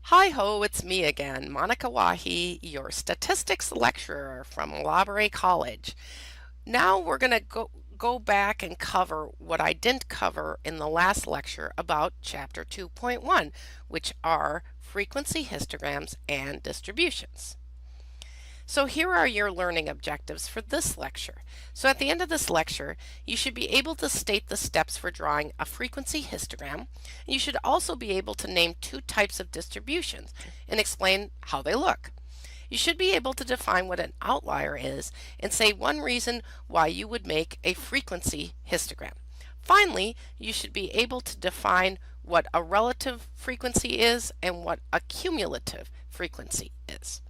Hi ho, it's me again, Monika Wahi, your statistics lecturer from Library College. Now we're going to go back and cover what I didn't cover in the last lecture about chapter 2.1, which are frequency histograms and distributions. So here are your learning objectives for this lecture. So at the end of this lecture, you should be able to state the steps for drawing a frequency histogram. And you should also be able to name two types of distributions and explain how they look. You should be able to define what an outlier is and say one reason why you would make a frequency histogram. Finally, you should be able to define what a relative frequency is and what a cumulative frequency is.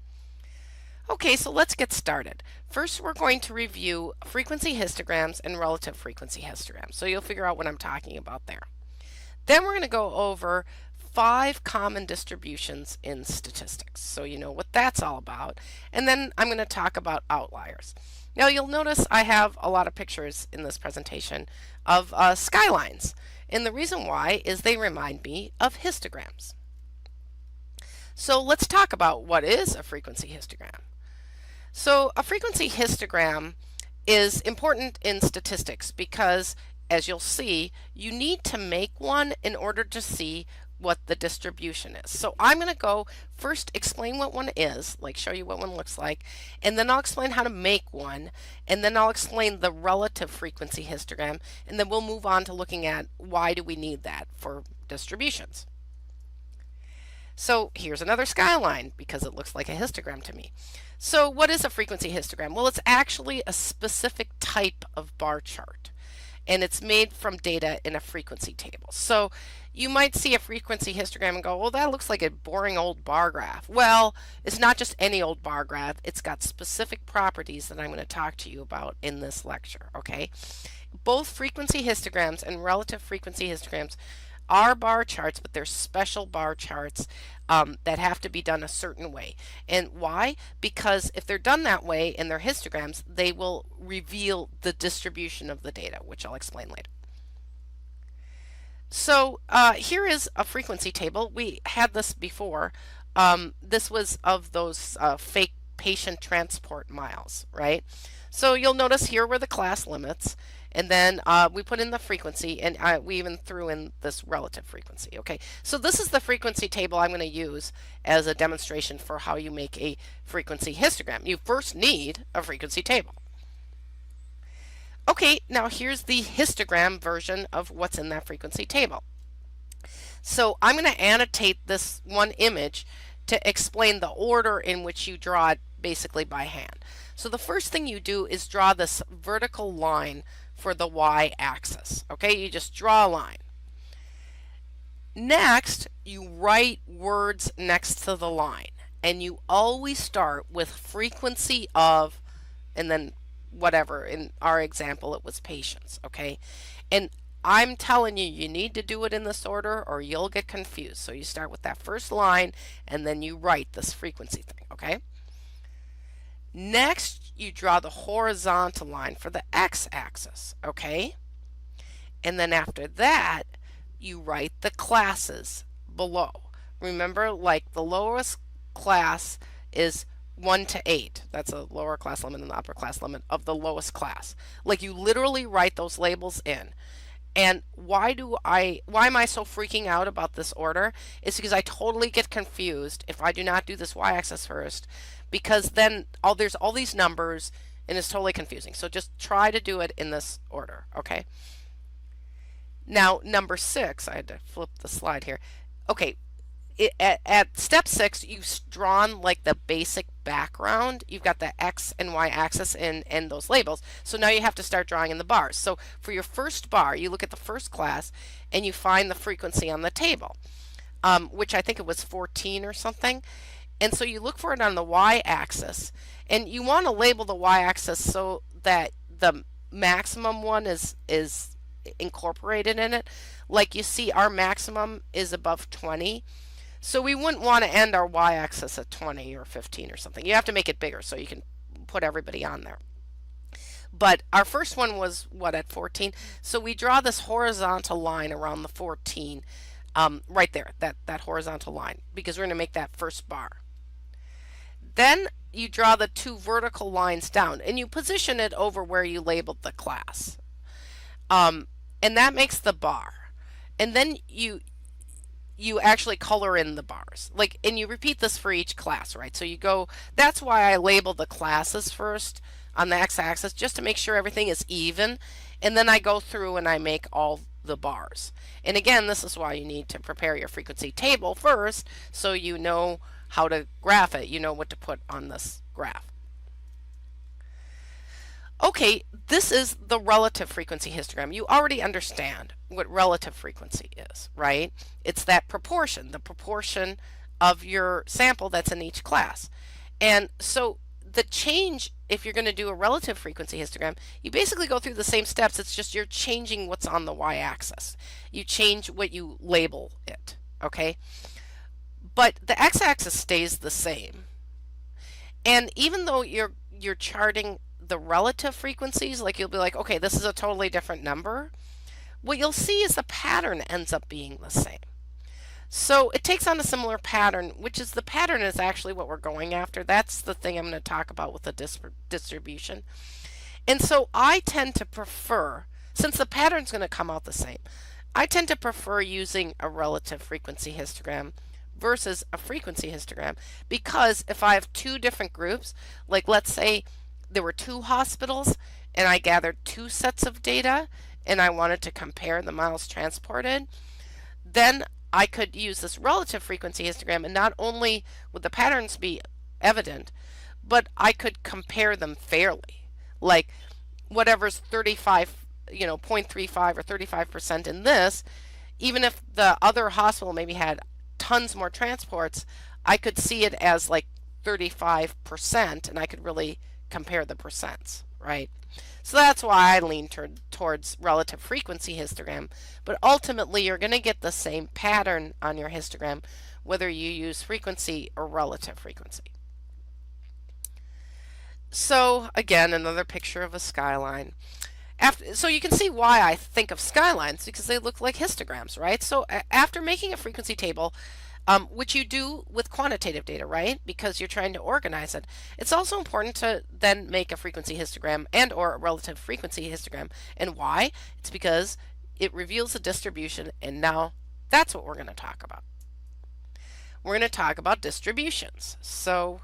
Okay, so let's get started. First, we're going to review frequency histograms and relative frequency histograms, so you'll figure out what I'm talking about there. Then we're going to go over 5 common distributions in statistics, so you know what that's all about. And then I'm going to talk about outliers. Now you'll notice I have a lot of pictures in this presentation of skylines, and the reason why is they remind me of histograms. So let's talk about what is a frequency histogram. So a frequency histogram is important in statistics because, as you'll see, you need to make one in order to see what the distribution is. So I'm going to go first explain what one is, like show you what one looks like, and then I'll explain how to make one, and then I'll explain the relative frequency histogram, and then we'll move on to looking at why do we need that for distributions. So here's another skyline because it looks like a histogram to me. So what is a frequency histogram? Well, it's actually a specific type of bar chart, and it's made from data in a frequency table. So you might see a frequency histogram and go, well, that looks like a boring old bar graph. Well, it's not just any old bar graph. It's got specific properties that I'm going to talk to you about in this lecture, okay? Both frequency histograms and relative frequency histograms are bar charts, but they're special bar charts that have to be done a certain way. And why? Because if they're done that way in their histograms, they will reveal the distribution of the data, which I'll explain later. So here is a frequency table. We had this before. This was of those fake patient transport miles, right? So you'll notice here were the class limits, and then we put in the frequency, and we even threw in this relative frequency. Okay, so this is the frequency table I'm going to use as a demonstration for how you make a frequency histogram. You first need a frequency table. Okay, now here's the histogram version of what's in that frequency table. So I'm going to annotate this one image to explain the order in which you draw it basically by hand. So the first thing you do is draw this vertical line for the y-axis. Okay, you just draw a line. Next, you write words next to the line, and you always start with frequency of, and then whatever. In our example, it was patients. Okay, and I'm telling you, you need to do it in this order or you'll get confused. So you start with that first line and then you write this frequency thing, okay? Next, you draw the horizontal line for the x-axis, okay? And then after that, you write the classes below. Remember, like the lowest class is 1 to 8. That's a lower class limit and the upper class limit of the lowest class. Like you literally write those labels in. And why am I so freaking out about this order? It's because I totally get confused if I do not do this y-axis first, because then there's all these numbers and it's totally confusing. So just try to do it in this order, okay? Now, number 6, I had to flip the slide here. Okay, at step 6, you've drawn like the basic background. You've got the x and y axis and those labels. So now you have to start drawing in the bars. So for your first bar, you look at the first class and you find the frequency on the table, which I think it was 14 or something. And so you look for it on the y-axis, and you want to label the y-axis so that the maximum one is incorporated in it. Like you see, our maximum is above 20. So we wouldn't want to end our y-axis at 20 or 15 or something. You have to make it bigger so you can put everybody on there. But our first one was, what, at 14? So we draw this horizontal line around the 14 right there, that horizontal line, because we're going to make that first bar. Then you draw the two vertical lines down and you position it over where you labeled the class. Um, and that makes the bar. And then you actually color in the bars. Like, and you repeat this for each class, right? So you go, that's why I label the classes first on the x-axis, just to make sure everything is even. And then I go through and I make all the bars. And again, this is why you need to prepare your frequency table first, so you know how to graph it. You know what to put on this graph. Okay, this is the relative frequency histogram. You already understand what relative frequency is, right? It's that proportion, the proportion of your sample that's in each class. And so the change, if you're going to do a relative frequency histogram, you basically go through the same steps. It's just you're changing what's on the y-axis. You change what you label it, okay? But the x-axis stays the same. And even though you're charting the relative frequencies, like you'll be like, okay, this is a totally different number, what you'll see is the pattern ends up being the same. So it takes on a similar pattern, which is the pattern is actually what we're going after. That's the thing I'm going to talk about with the distribution. And so I tend to prefer, since the pattern's going to come out the same, I tend to prefer using a relative frequency histogram versus a frequency histogram, because if I have two different groups, like let's say there were two hospitals and I gathered two sets of data and I wanted to compare the miles transported, then I could use this relative frequency histogram, and not only would the patterns be evident, but I could compare them fairly. Like whatever's 35, 0.35 or 35% in this, even if the other hospital maybe had tons more transports, I could see it as like 35%, and I could really compare the percents, right? So that's why I lean towards relative frequency histogram, but ultimately you're going to get the same pattern on your histogram whether you use frequency or relative frequency. So again, another picture of a skyline. So you can see why I think of skylines, because they look like histograms, right? So after making a frequency table, which you do with quantitative data, right? Because you're trying to organize it. It's also important to then make a frequency histogram and or a relative frequency histogram. And why? It's because it reveals the distribution, and now that's what we're going to talk about. We're going to talk about distributions. So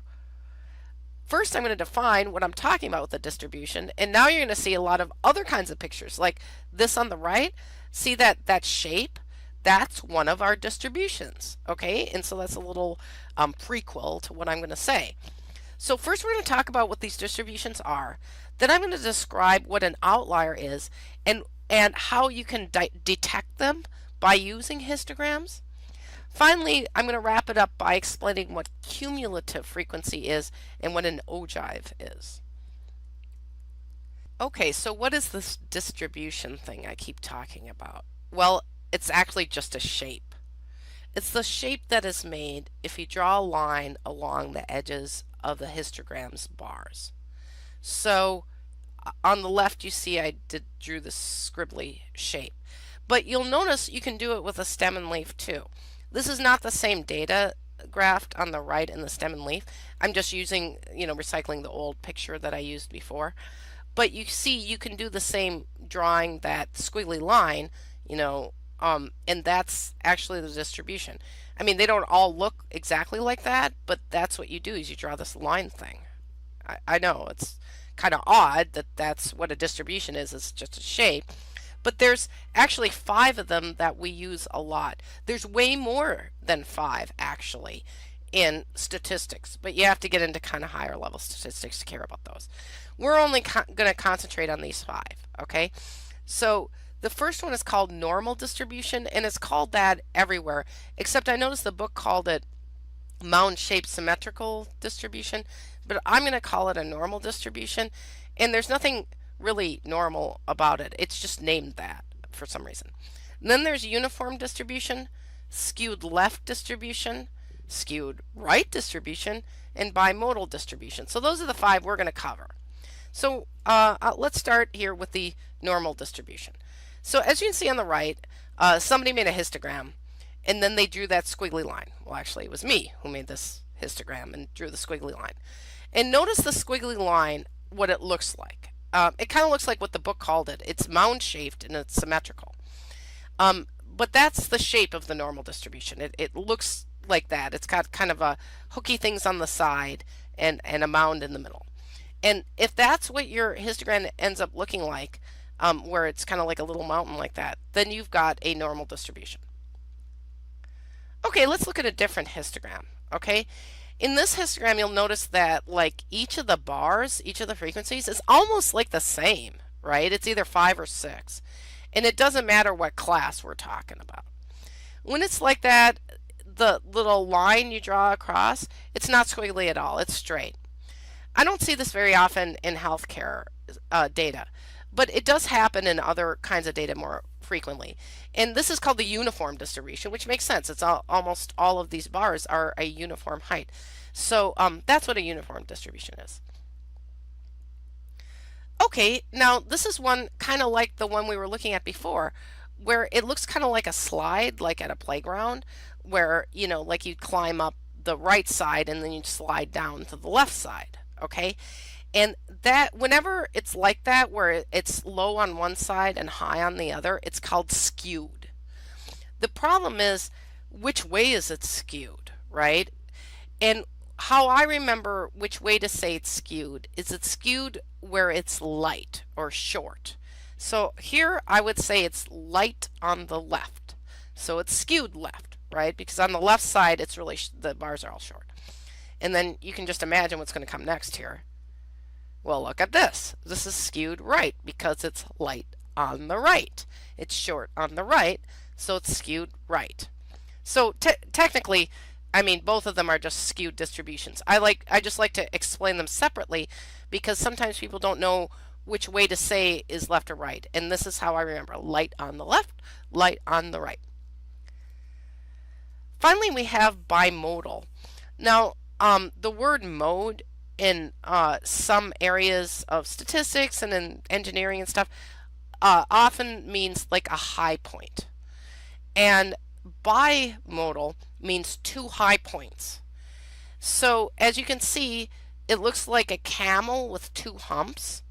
first I'm going to define what I'm talking about with the distribution, and now you're going to see a lot of other kinds of pictures, like this on the right. See that shape? That's one of our distributions, okay? And so that's a little prequel to what I'm going to say. So first we're going to talk about what these distributions are. Then I'm going to describe what an outlier is and how you can detect them by using histograms. Finally, I'm going to wrap it up by explaining what cumulative frequency is and what an ogive is. Okay, so what is this distribution thing I keep talking about? Well, it's actually just a shape. It's the shape that is made if you draw a line along the edges of the histogram's bars. So on the left you see I drew this scribbly shape. But you'll notice you can do it with a stem and leaf too. This is not the same data graphed on the right in the stem and leaf. I'm just using, recycling the old picture that I used before. But you see you can do the same drawing that squiggly line, and that's actually the distribution. I mean, they don't all look exactly like that, but that's what you do, is you draw this line thing. I know it's kind of odd that that's what a distribution is. It's just a shape. But there's actually 5 of them that we use a lot. There's way more than 5 actually in statistics, but you have to get into kind of higher level statistics to care about those. We're only going to concentrate on these 5, okay? So the first one is called normal distribution, and it's called that everywhere, except I noticed the book called it mound-shaped symmetrical distribution, but I'm going to call it a normal distribution, and there's nothing really normal about it. It's just named that for some reason. And then there's uniform distribution, skewed left distribution, skewed right distribution, and bimodal distribution. So those are the 5 we're going to cover. So let's start here with the normal distribution. So as you can see on the right, somebody made a histogram, And then they drew that squiggly line. Well, actually, it was me who made this histogram and drew the squiggly line. And notice the squiggly line, what it looks like. It kind of looks like what the book called it. It's mound shaped and it's symmetrical. But that's the shape of the normal distribution. It looks like that. It's got kind of a hooky things on the side and a mound in the middle. And if that's what your histogram ends up looking like, where it's kind of like a little mountain like that, then you've got a normal distribution. Okay, let's look at a different histogram. Okay, in this histogram, you'll notice that like each of the bars, each of the frequencies is almost like the same, right? It's either 5 or 6. And it doesn't matter what class we're talking about. When it's like that, the little line you draw across, it's not squiggly at all. It's straight. I don't see this very often in healthcare data, but it does happen in other kinds of data more frequently. And this is called the uniform distribution, which makes sense. It's almost all of these bars are a uniform height. So that's what a uniform distribution is. Okay, now this is one kind of like the one we were looking at before, where it looks kind of like a slide, like at a playground, where, you know, like you climb up the right side and then you slide down to the left side. Okay, and that whenever it's like that, where it's low on one side and high on the other, it's called skewed. The problem is, which way is it skewed, right? And how I remember which way to say it's skewed is it's skewed where it's light or short. So here I would say it's light on the left. So it's skewed left, right? Because on the left side, it's really, the bars are all short. And then you can just imagine what's going to come next here. Well, look at this. This is skewed right because it's light on the right. It's short on the right, so it's skewed right. So technically, I mean, both of them are just skewed distributions. I just like to explain them separately because sometimes people don't know which way to say is left or right. And this is how I remember: light on the left, light on the right. Finally, we have bimodal. Now, the word mode in some areas of statistics and in engineering and stuff often means like a high point. And bimodal means 2 high points. So as you can see, it looks like a camel with 2 humps.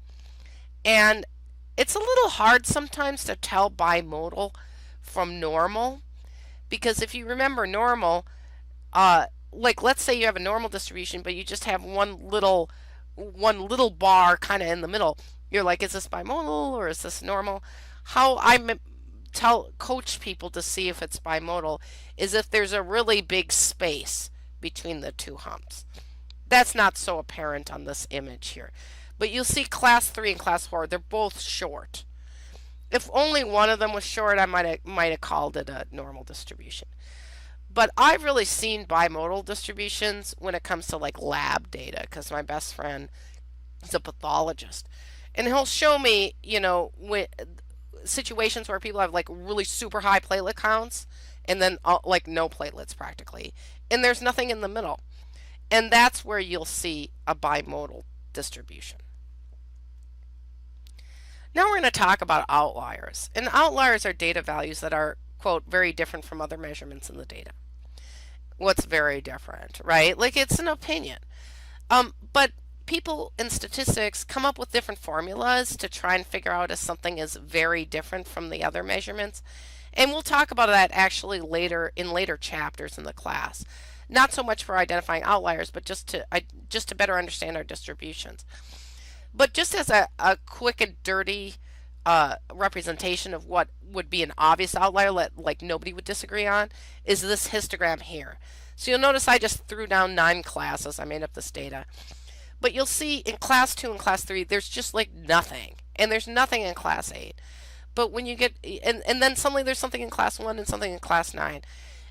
And it's a little hard sometimes to tell bimodal from normal, because if you remember normal, like let's say you have a normal distribution, but you just have one little bar kind of in the middle. You're like, is this bimodal or is this normal? How I coach people to see if it's bimodal is if there's a really big space between the 2 humps. That's not so apparent on this image here. But you'll see class 3 and class 4, they're both short. If only one of them was short, I might have called it a normal distribution. But I've really seen bimodal distributions when it comes to like lab data, because my best friend is a pathologist. And he'll show me, you know, situations where people have like really super high platelet counts and then like no platelets practically. And there's nothing in the middle. And that's where you'll see a bimodal distribution. Now we're going to talk about outliers. And outliers are data values that are, quote, very different from other measurements in the data. What's very different, right? Like it's an opinion. But people in statistics come up with different formulas to try and figure out if something is very different from the other measurements. And we'll talk about that actually later in later chapters in the class. Not so much for identifying outliers, but just to better understand our distributions. But just as a quick and dirty representation of what would be an obvious outlier that like nobody would disagree on is this histogram here. So you'll notice I just threw down 9 classes. I made up this data. But you'll see in class 2 and class 3 there's just like nothing. And there's nothing in class 8. But when you get and then suddenly there's something in class 1 and something in class 9.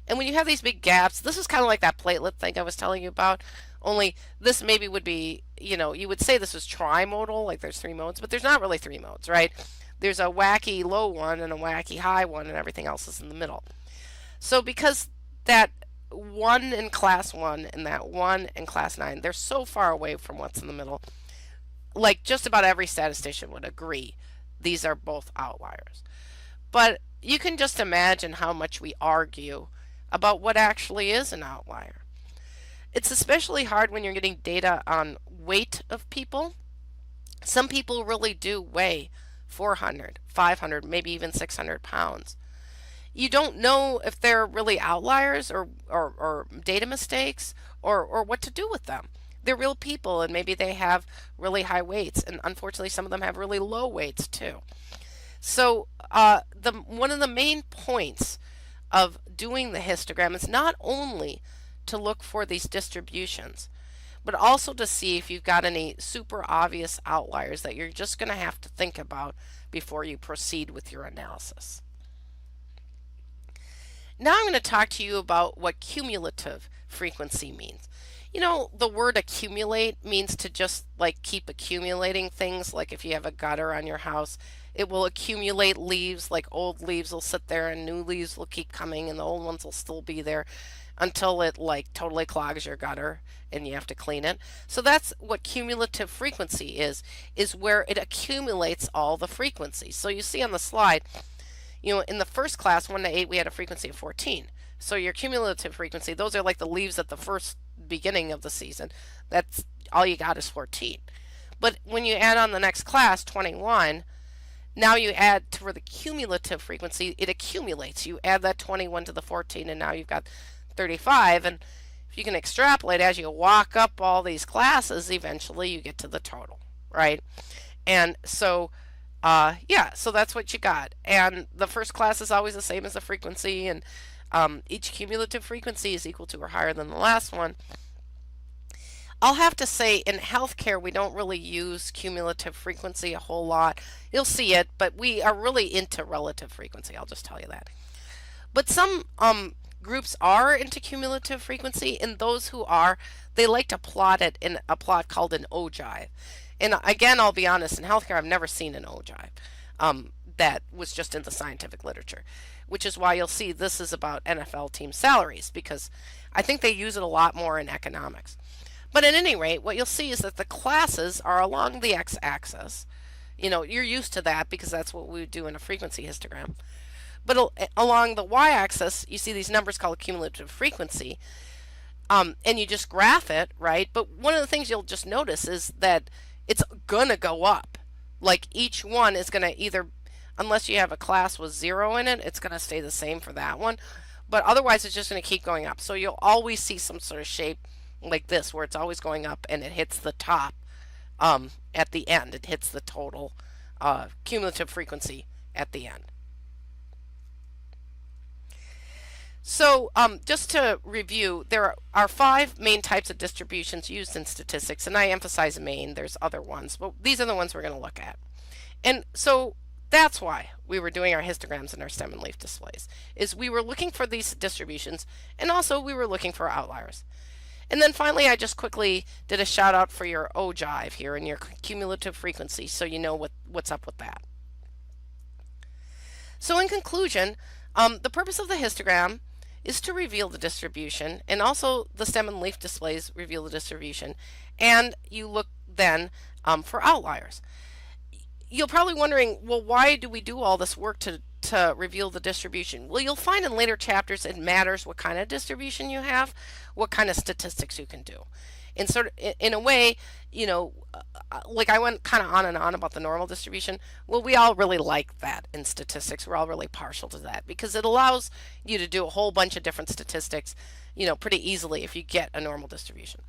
And when you have these big gaps, this is kind of like that platelet thing I was telling you about. Only this maybe would be, you know, you would say this was trimodal, like there's 3 modes, but there's not really 3 modes, right? There's a wacky low one and a wacky high one, and everything else is in the middle. So because that 1 in class 1 and that 1 in class 9, they're so far away from what's in the middle, like just about every statistician would agree these are both outliers. But you can just imagine how much we argue about what actually is an outlier. It's especially hard when you're getting data on weight of people. Some people really do weigh 400, 500, maybe even 600 pounds. You don't know if they're really outliers or data mistakes or what to do with them. They're real people and maybe they have really high weights, and unfortunately some of them have really low weights too. So the one of the main points of doing the histogram is not only to look for these distributions, but also to see if you've got any super obvious outliers that you're just going to have to think about before you proceed with your analysis. Now I'm going to talk to you about what cumulative frequency means. You know, the word accumulate means to just like keep accumulating things. Like if you have a gutter on your house, it will accumulate leaves, like old leaves will sit there and new leaves will keep coming and the old ones will still be there until it like totally clogs your gutter and you have to clean it. So that's what cumulative frequency is where it accumulates all the frequencies. So you see on the slide, you know, in the first class, 1 to 8, we had a frequency of 14. So your cumulative frequency, those are like the leaves at the first beginning of the season. That's all you got is 14. But when you add on the next class, 21, now you add for the cumulative frequency, it accumulates. You add that 21 to the 14, and now you've got 35. And if you can extrapolate as you walk up all these classes, eventually you get to the total, right? And so yeah, so that's what you got. And the first class is always the same as the frequency, and each cumulative frequency is equal to or higher than the last one. I'll have to say in healthcare, we don't really use cumulative frequency a whole lot. You'll see it, but we are really into relative frequency. I'll just tell you that. But some groups are into cumulative frequency, and those who are, they like to plot it in a plot called an ogive. And again, I'll be honest, in healthcare, I've never seen an ogive that was just in the scientific literature, which is why you'll see this is about NFL team salaries, because I think they use it a lot more in economics. But at any rate, what you'll see is that the classes are along the x-axis. You know, you're used to that because that's what we would do in a frequency histogram. But along the y-axis, you see these numbers called cumulative frequency. And you just graph it, right? But one of the things you'll just notice is that it's gonna go up. Like each one is gonna either, unless you have a class with 0 in it, it's gonna stay the same for that one. But otherwise, it's just gonna keep going up. So you'll always see some sort of shape like this, where it's always going up and it hits the top at the end. It hits the total cumulative frequency at the end. So just to review, there are 5 main types of distributions used in statistics, and I emphasize main. There's other ones, but these are the ones we're going to look at. And so that's why we were doing our histograms and our stem and leaf displays, is we were looking for these distributions, and also we were looking for outliers. And then finally, I just quickly did a shout out for your ogive here and your cumulative frequency, so you know what's up with that. So in conclusion, the purpose of the histogram is to reveal the distribution, and also the stem and leaf displays reveal the distribution, and you look then for outliers. You're probably wondering, well, why do we do all this work to reveal the distribution? Well, you'll find in later chapters it matters what kind of distribution you have, what kind of statistics you can do. And sort of in a way, you know, like I went kind of on and on about the normal distribution. Well, we all really like that in statistics. We're all really partial to that because it allows you to do a whole bunch of different statistics, you know, pretty easily if you get a normal distribution.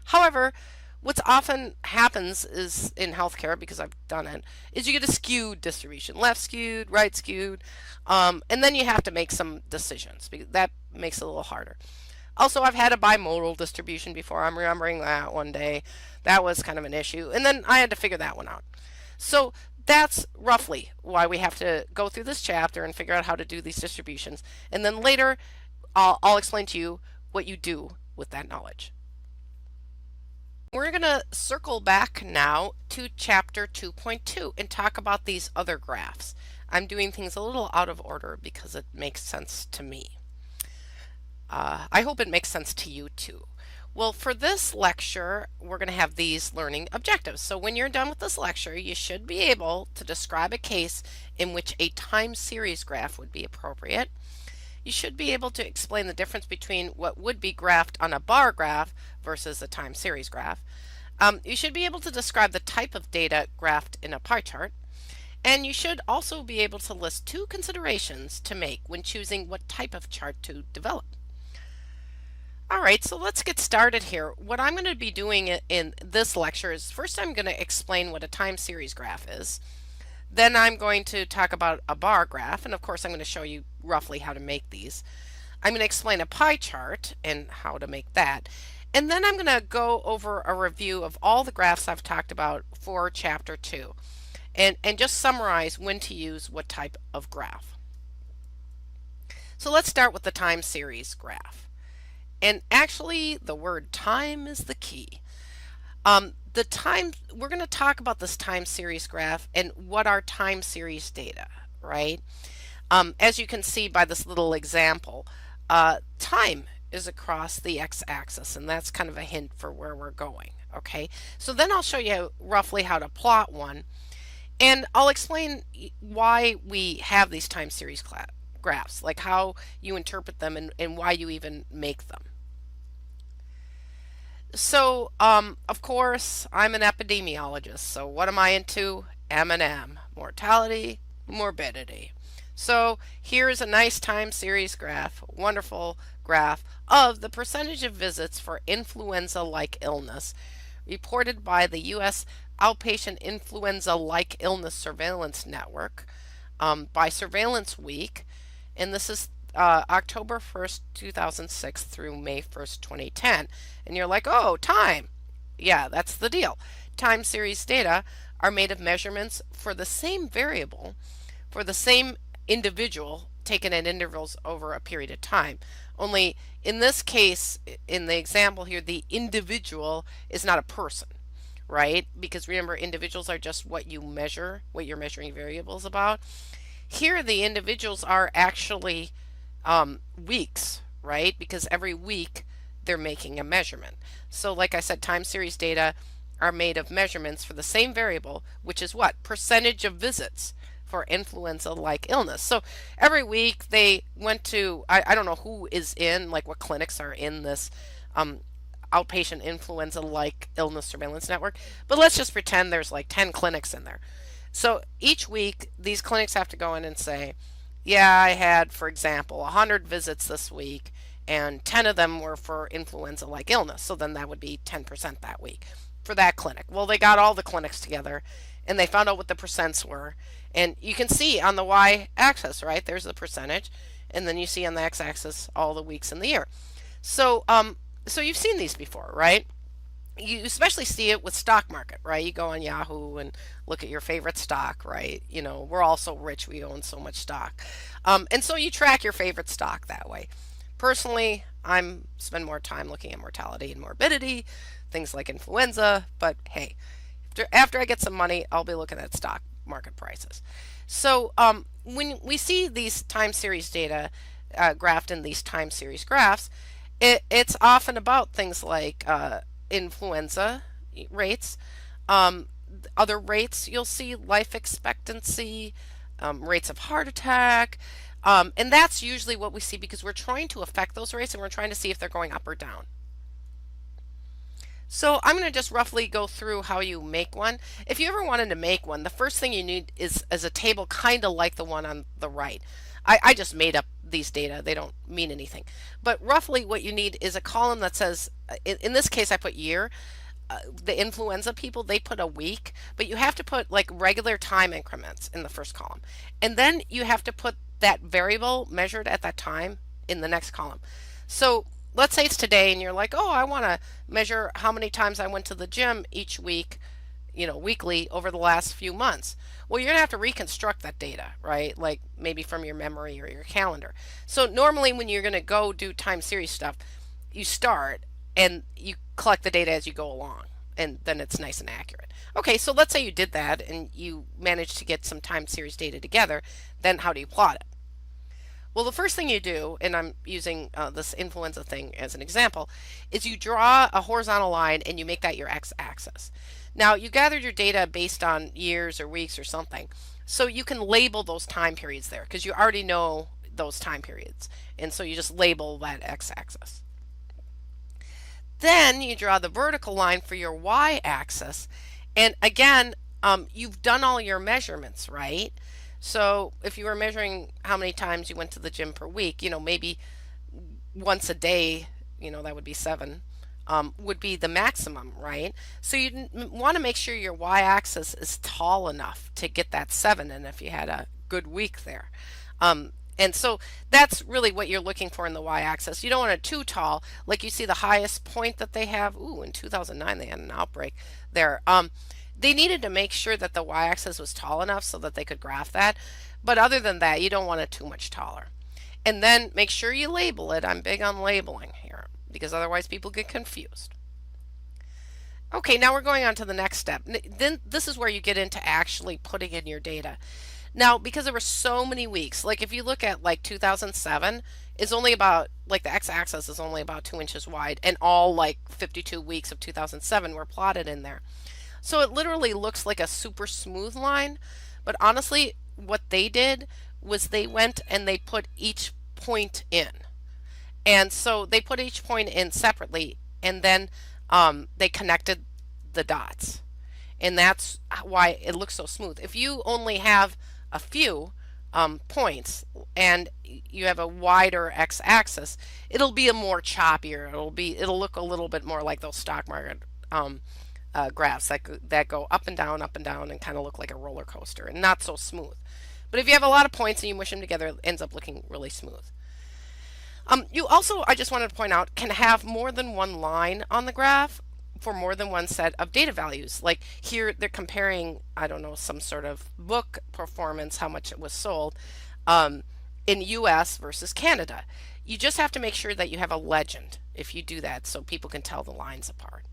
However, what's often happens is in healthcare, because I've done it, is you get a skewed distribution, left skewed, right skewed, and then you have to make some decisions because that makes it a little harder. Also, I've had a bimodal distribution before. I'm remembering that one day. That was kind of an issue, and then I had to figure that one out. So that's roughly why we have to go through this chapter and figure out how to do these distributions, and then later I'll explain to you what you do with that knowledge. We're going to circle back now to chapter 2.2 and talk about these other graphs. I'm doing things a little out of order because it makes sense to me. I hope it makes sense to you too. Well, for this lecture, we're going to have these learning objectives. So when you're done with this lecture, you should be able to describe a case in which a time series graph would be appropriate. you should be able to explain the difference between what would be graphed on a bar graph versus a time series graph. You should be able to describe the type of data graphed in a pie chart. And you should also be able to list two considerations to make when choosing what type of chart to develop. All right, so let's get started here. What I'm going to be doing in this lecture is first I'm going to explain what a time series graph is. Then I'm going to talk about a bar graph, and of course I'm going to show you roughly how to make these. I'm going to explain a pie chart and how to make that. And then I'm going to go over a review of all the graphs I've talked about for Chapter 2 and just summarize when to use what type of graph. So let's start with the time series graph. And actually, the word time is the key. We're going to talk about this time series graph and what are time series data, right? As you can see by this little example, time is across the x-axis, and that's kind of a hint for where we're going, okay? So then I'll show you roughly how to plot one, and I'll explain why we have these time series graphs, like how you interpret them and why you even make them. So, of course, I'm an epidemiologist, so what am I into? M&M, mortality, morbidity. So here's a nice time series graph, wonderful graph of the percentage of visits for influenza-like illness reported by the U.S. Outpatient Influenza-like Illness Surveillance Network by Surveillance Week, and this is October 1st, 2006 through May 1st, 2010. And you're like, oh, time. Yeah, that's the deal. Time series data are made of measurements for the same variable, for the same individual taken at intervals over a period of time. Only in this case, in the example here, the individual is not a person, right? Because remember, individuals are just what you measure, what you're measuring variables about. Here, the individuals are actually weeks, right? Because every week they're making a measurement. So like I said, time series data are made of measurements for the same variable, which is what? Percentage of visits for influenza-like illness. So every week they went to, I don't know who is in, like what clinics are in this outpatient influenza-like illness surveillance network, but let's just pretend there's like 10 clinics in there. So each week these clinics have to go in and say, yeah, I had, for example, 100 visits this week, and 10 of them were for influenza-like illness. So then that would be 10% that week for that clinic. Well, they got all the clinics together, and they found out what the percents were. And you can see on the y-axis, right, there's the percentage, and then you see on the x-axis all the weeks in the year. So, so you've seen these before, right? You especially see it with stock market, right? You go on Yahoo and look at your favorite stock, right? You know, we're all so rich, we own so much stock. And so you track your favorite stock that way. Personally, I'm spend more time looking at mortality and morbidity, things like influenza, but hey, after I get some money, I'll be looking at stock market prices. So when we see these time series data graphed in these time series graphs, it's often about things like influenza rates, other rates you'll see life expectancy, rates of heart attack, and that's usually what we see because we're trying to affect those rates and we're trying to see if they're going up or down. So I'm going to just roughly go through how you make one. If you ever wanted to make one, the first thing you need is a table kind of like the one on the right. I just made up these data. They don't mean anything. But roughly what you need is a column that says, in this case I put year. The influenza people, they put a week, but you have to put like regular time increments in the first column. And then you have to put that variable measured at that time in the next column. So let's say it's today and you're like, oh, I want to measure how many times I went to the gym each week, you know, weekly over the last few months. Well, you're gonna have to reconstruct that data, right? Like maybe from your memory or your calendar. So normally when you're gonna go do time series stuff, you start and you collect the data as you go along, and then it's nice and accurate. Okay, so let's say you did that and you managed to get some time series data together, then how do you plot it? Well, the first thing you do, and I'm using this influenza thing as an example, is you draw a horizontal line and you make that your x-axis. Now, you gathered your data based on years or weeks or something, so you can label those time periods there because you already know those time periods. And so you just label that x-axis. Then you draw the vertical line for your y-axis. And again, you've done all your measurements, right? So if you were measuring how many times you went to the gym per week, maybe once a day, that would be 7, would be the maximum, right? So you want to make sure your y-axis is tall enough to get that 7, and if you had a good week there. And so that's really what you're looking for in the y-axis. You don't want it too tall. Like you see the highest point that they have. Ooh, in 2009 they had an outbreak there. They needed to make sure that the y-axis was tall enough so that they could graph that. But other than that, you don't want it too much taller. And then make sure you label it. I'm big on labeling here because otherwise people get confused. Okay, now we're going on to the next step. Then this is where you get into actually putting in your data. Now, because there were so many weeks, like if you look at like 2007, it's only about, like the x-axis is only about 2 inches wide, and all like 52 weeks of 2007 were plotted in there. So it literally looks like a super smooth line, but honestly, what they did was they went and they put each point in. And so they put each point in separately, and then they connected the dots. And that's why it looks so smooth. If you only have a few points and you have a wider x-axis, it'll be a more choppier. It'll look a little bit more like those stock market graphs that go up and down, and kind of look like a roller coaster, and not so smooth. But if you have a lot of points and you mush them together, it ends up looking really smooth. You also, I just wanted to point out, can have more than one line on the graph for more than one set of data values. Like here, they're comparing, I don't know, some sort of book performance, how much it was sold in US versus Canada. You just have to make sure that you have a legend if you do that so people can tell the lines apart.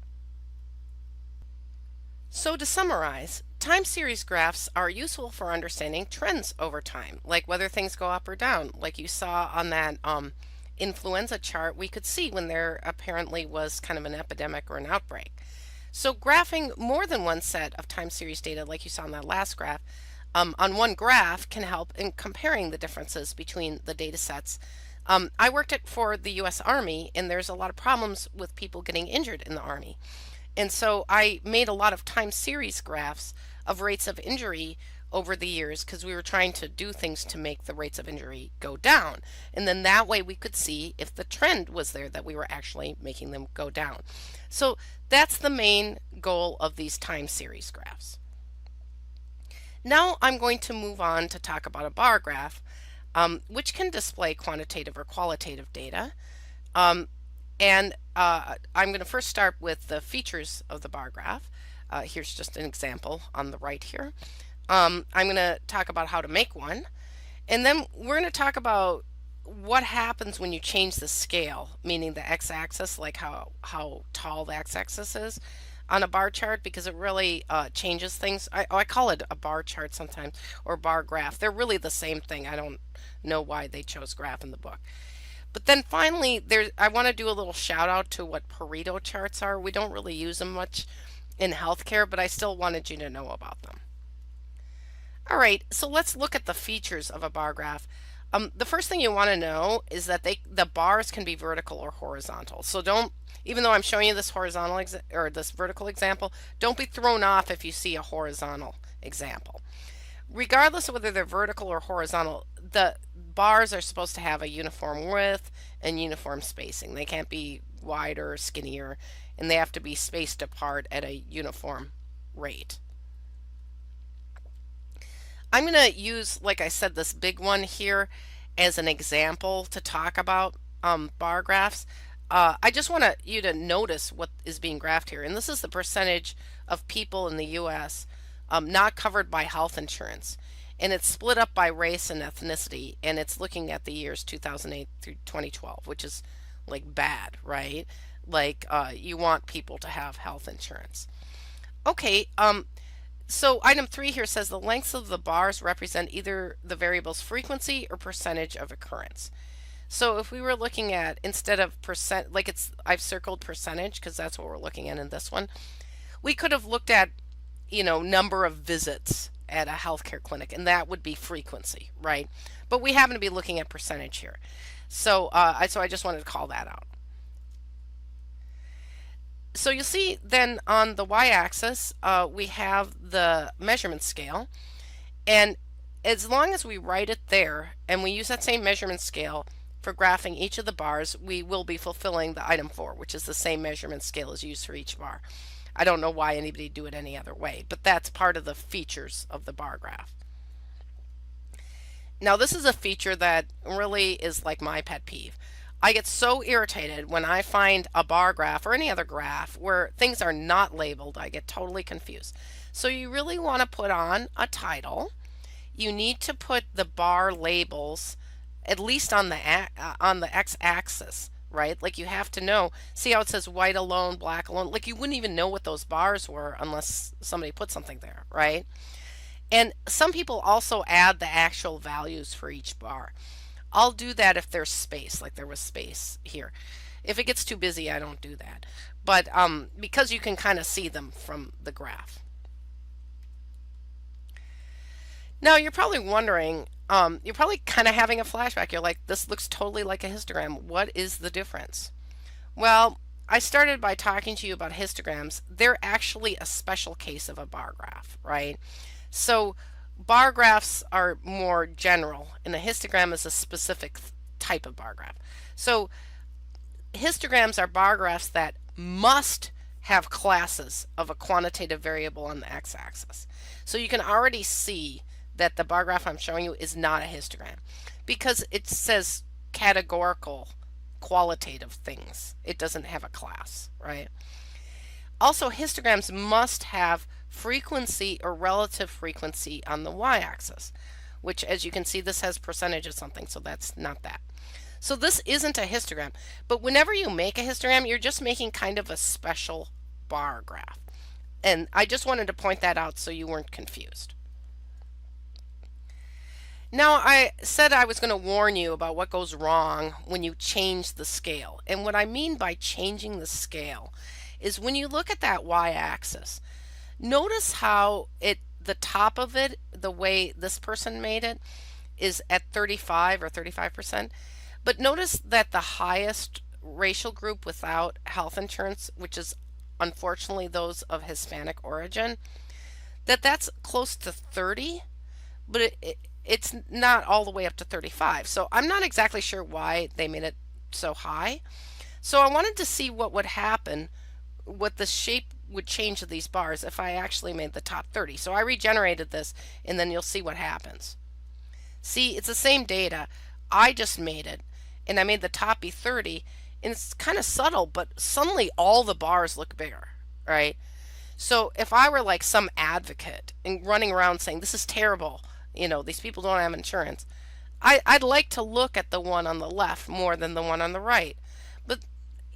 So to summarize, time series graphs are useful for understanding trends over time, like whether things go up or down. Like you saw on that influenza chart, we could see when there apparently was kind of an epidemic or an outbreak. So graphing more than one set of time series data, like you saw on that last graph, on one graph can help in comparing the differences between the data sets. I worked for the U.S. Army, and there's a lot of problems with people getting injured in the Army. And so I made a lot of time series graphs of rates of injury over the years because we were trying to do things to make the rates of injury go down. And then that way we could see if the trend was there, that we were actually making them go down. So that's the main goal of these time series graphs. Now I'm going to move on to talk about a bar graph, which can display quantitative or qualitative data. I'm going to first start with the features of the bar graph. Here's just an example on the right here. I'm going to talk about how to make one, and then we're going to talk about what happens when you change the scale, meaning the x-axis, like how tall the x-axis is on a bar chart, because it really changes things. I call it a bar chart sometimes, or bar graph. They're really the same thing. I don't know why they chose graph in the book. But then finally, I want to do a little shout out to what Pareto charts are. We don't really use them much in healthcare, but I still wanted you to know about them. All right, so let's look at the features of a bar graph. The first thing you want to know is that the bars can be vertical or horizontal. So even though I'm showing you this horizontal or this vertical example, don't be thrown off if you see a horizontal example. Regardless of whether they're vertical or horizontal, the bars are supposed to have a uniform width and uniform spacing. They can't be wider or skinnier, and they have to be spaced apart at a uniform rate. I'm going to use, like I said, this big one here as an example to talk about bar graphs. I just want you to notice what is being graphed here, and this is the percentage of people in the U.S. Not covered by health insurance, and it's split up by race and ethnicity, and it's looking at the years 2008 through 2012, which is like bad, right? Like you want people to have health insurance. Okay, so item 3 here says the lengths of the bars represent either the variable's frequency or percentage of occurrence. So if we were looking at, instead of percent, like I've circled percentage because that's what we're looking at in this one, we could have looked at, number of visits at a healthcare clinic, and that would be frequency, right? But we happen to be looking at percentage here. So I just wanted to call that out. So you'll see then on the y-axis, we have the measurement scale. And as long as we write it there and we use that same measurement scale for graphing each of the bars, we will be fulfilling the item 4, which is the same measurement scale as used for each bar. I don't know why anybody do it any other way, but that's part of the features of the bar graph. Now, this is a feature that really is like my pet peeve. I get so irritated when I find a bar graph or any other graph where things are not labeled. I get totally confused. So you really want to put on a title. You need to put the bar labels at least on the x-axis, right? Like you have to know. See how it says white alone, black alone? Like you wouldn't even know what those bars were unless somebody put something there, right? And some people also add the actual values for each bar. I'll do that if there's space, like there was space here. If it gets too busy, I don't do that. But because you can kind of see them from the graph. Now you're probably wondering, you're probably kind of having a flashback. You're like, this looks totally like a histogram. What is the difference? Well, I started by talking to you about histograms. They're actually a special case of a bar graph, right? So bar graphs are more general, and a histogram is a specific type of bar graph. So histograms are bar graphs that must have classes of a quantitative variable on the x-axis. So you can already see that the bar graph I'm showing you is not a histogram because it says categorical qualitative things. It doesn't have a class, right? Also, histograms must have frequency or relative frequency on the y-axis, which as you can see, this has percentage of something, so that's not that. So this isn't a histogram, but whenever you make a histogram, you're just making kind of a special bar graph. And I just wanted to point that out so you weren't confused. Now, I said I was going to warn you about what goes wrong when you change the scale. And what I mean by changing the scale is when you look at that y-axis, notice how the top of it, the way this person made it, is at 35 or 35%. But notice that the highest racial group without health insurance, which is unfortunately those of Hispanic origin, that's close to 30, but it's not all the way up to 35. So I'm not exactly sure why they made it so high. So I wanted to see what would happen, what the shape would change of these bars if I actually made the top 30. So I regenerated this and then you'll see what happens. See, it's the same data. I just made it and I made the top be 30 and it's kind of subtle, but suddenly all the bars look bigger, right? So if I were like some advocate and running around saying this is terrible, these people don't have insurance, I'd like to look at the one on the left more than the one on the right. But,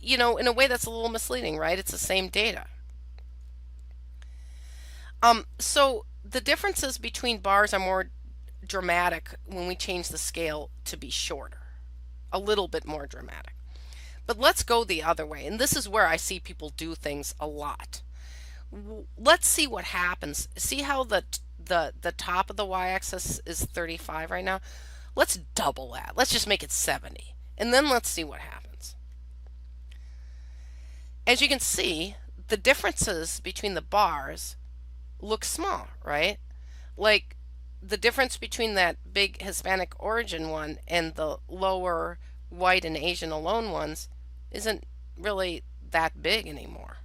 in a way that's a little misleading, right? It's the same data. So the differences between bars are more dramatic when we change the scale to be shorter, a little bit more dramatic. But let's go the other way, and this is where I see people do things a lot. Let's see what happens. See how the top of the y-axis is 35 right now? Let's double that. Let's just make it 70. And then let's see what happens. As you can see, the differences between the bars look small, right? Like the difference between that big Hispanic origin one and the lower white and Asian alone ones isn't really that big anymore.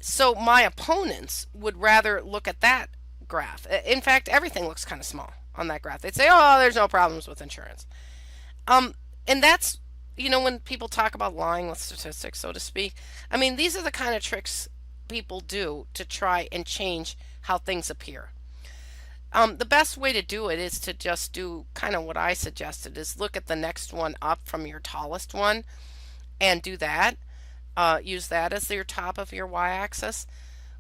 So my opponents would rather look at that graph. In fact, everything looks kind of small on that graph. They'd say, oh, there's no problems with insurance. And that's, when people talk about lying with statistics, so to speak, I mean, these are the kind of tricks people do to try and change how things appear. The best way to do it is to just do kind of what I suggested, is look at the next one up from your tallest one and do that. Use that as your top of your y-axis.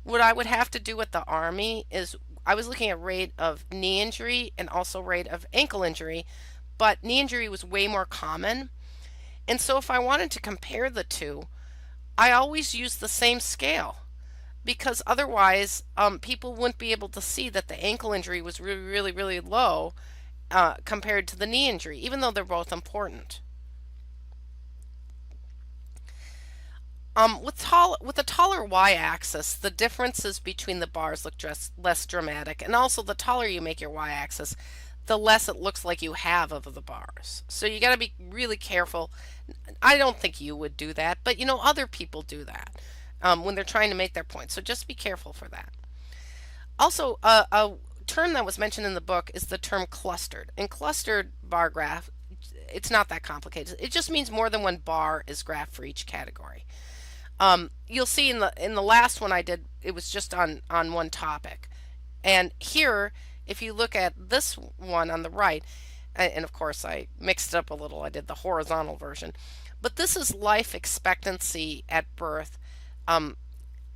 What I would have to do with the Army is I was looking at rate of knee injury and also rate of ankle injury, but knee injury was way more common. And so if I wanted to compare the two, I always use the same scale. because otherwise people wouldn't be able to see that the ankle injury was really, really, really low compared to the knee injury, even though they're both important. With a taller y-axis, the differences between the bars look just less dramatic, and also the taller you make your y-axis, the less it looks like you have of the bars. So you got to be really careful. I don't think you would do that, but other people do that when they're trying to make their point. So just be careful for that. Also, a term that was mentioned in the book is the term clustered. And clustered bar graph, it's not that complicated. It just means more than one bar is graphed for each category. You'll see in the last one I did, it was just on one topic. And here, if you look at this one on the right, and of course I mixed it up a little, I did the horizontal version, but this is life expectancy at birth, and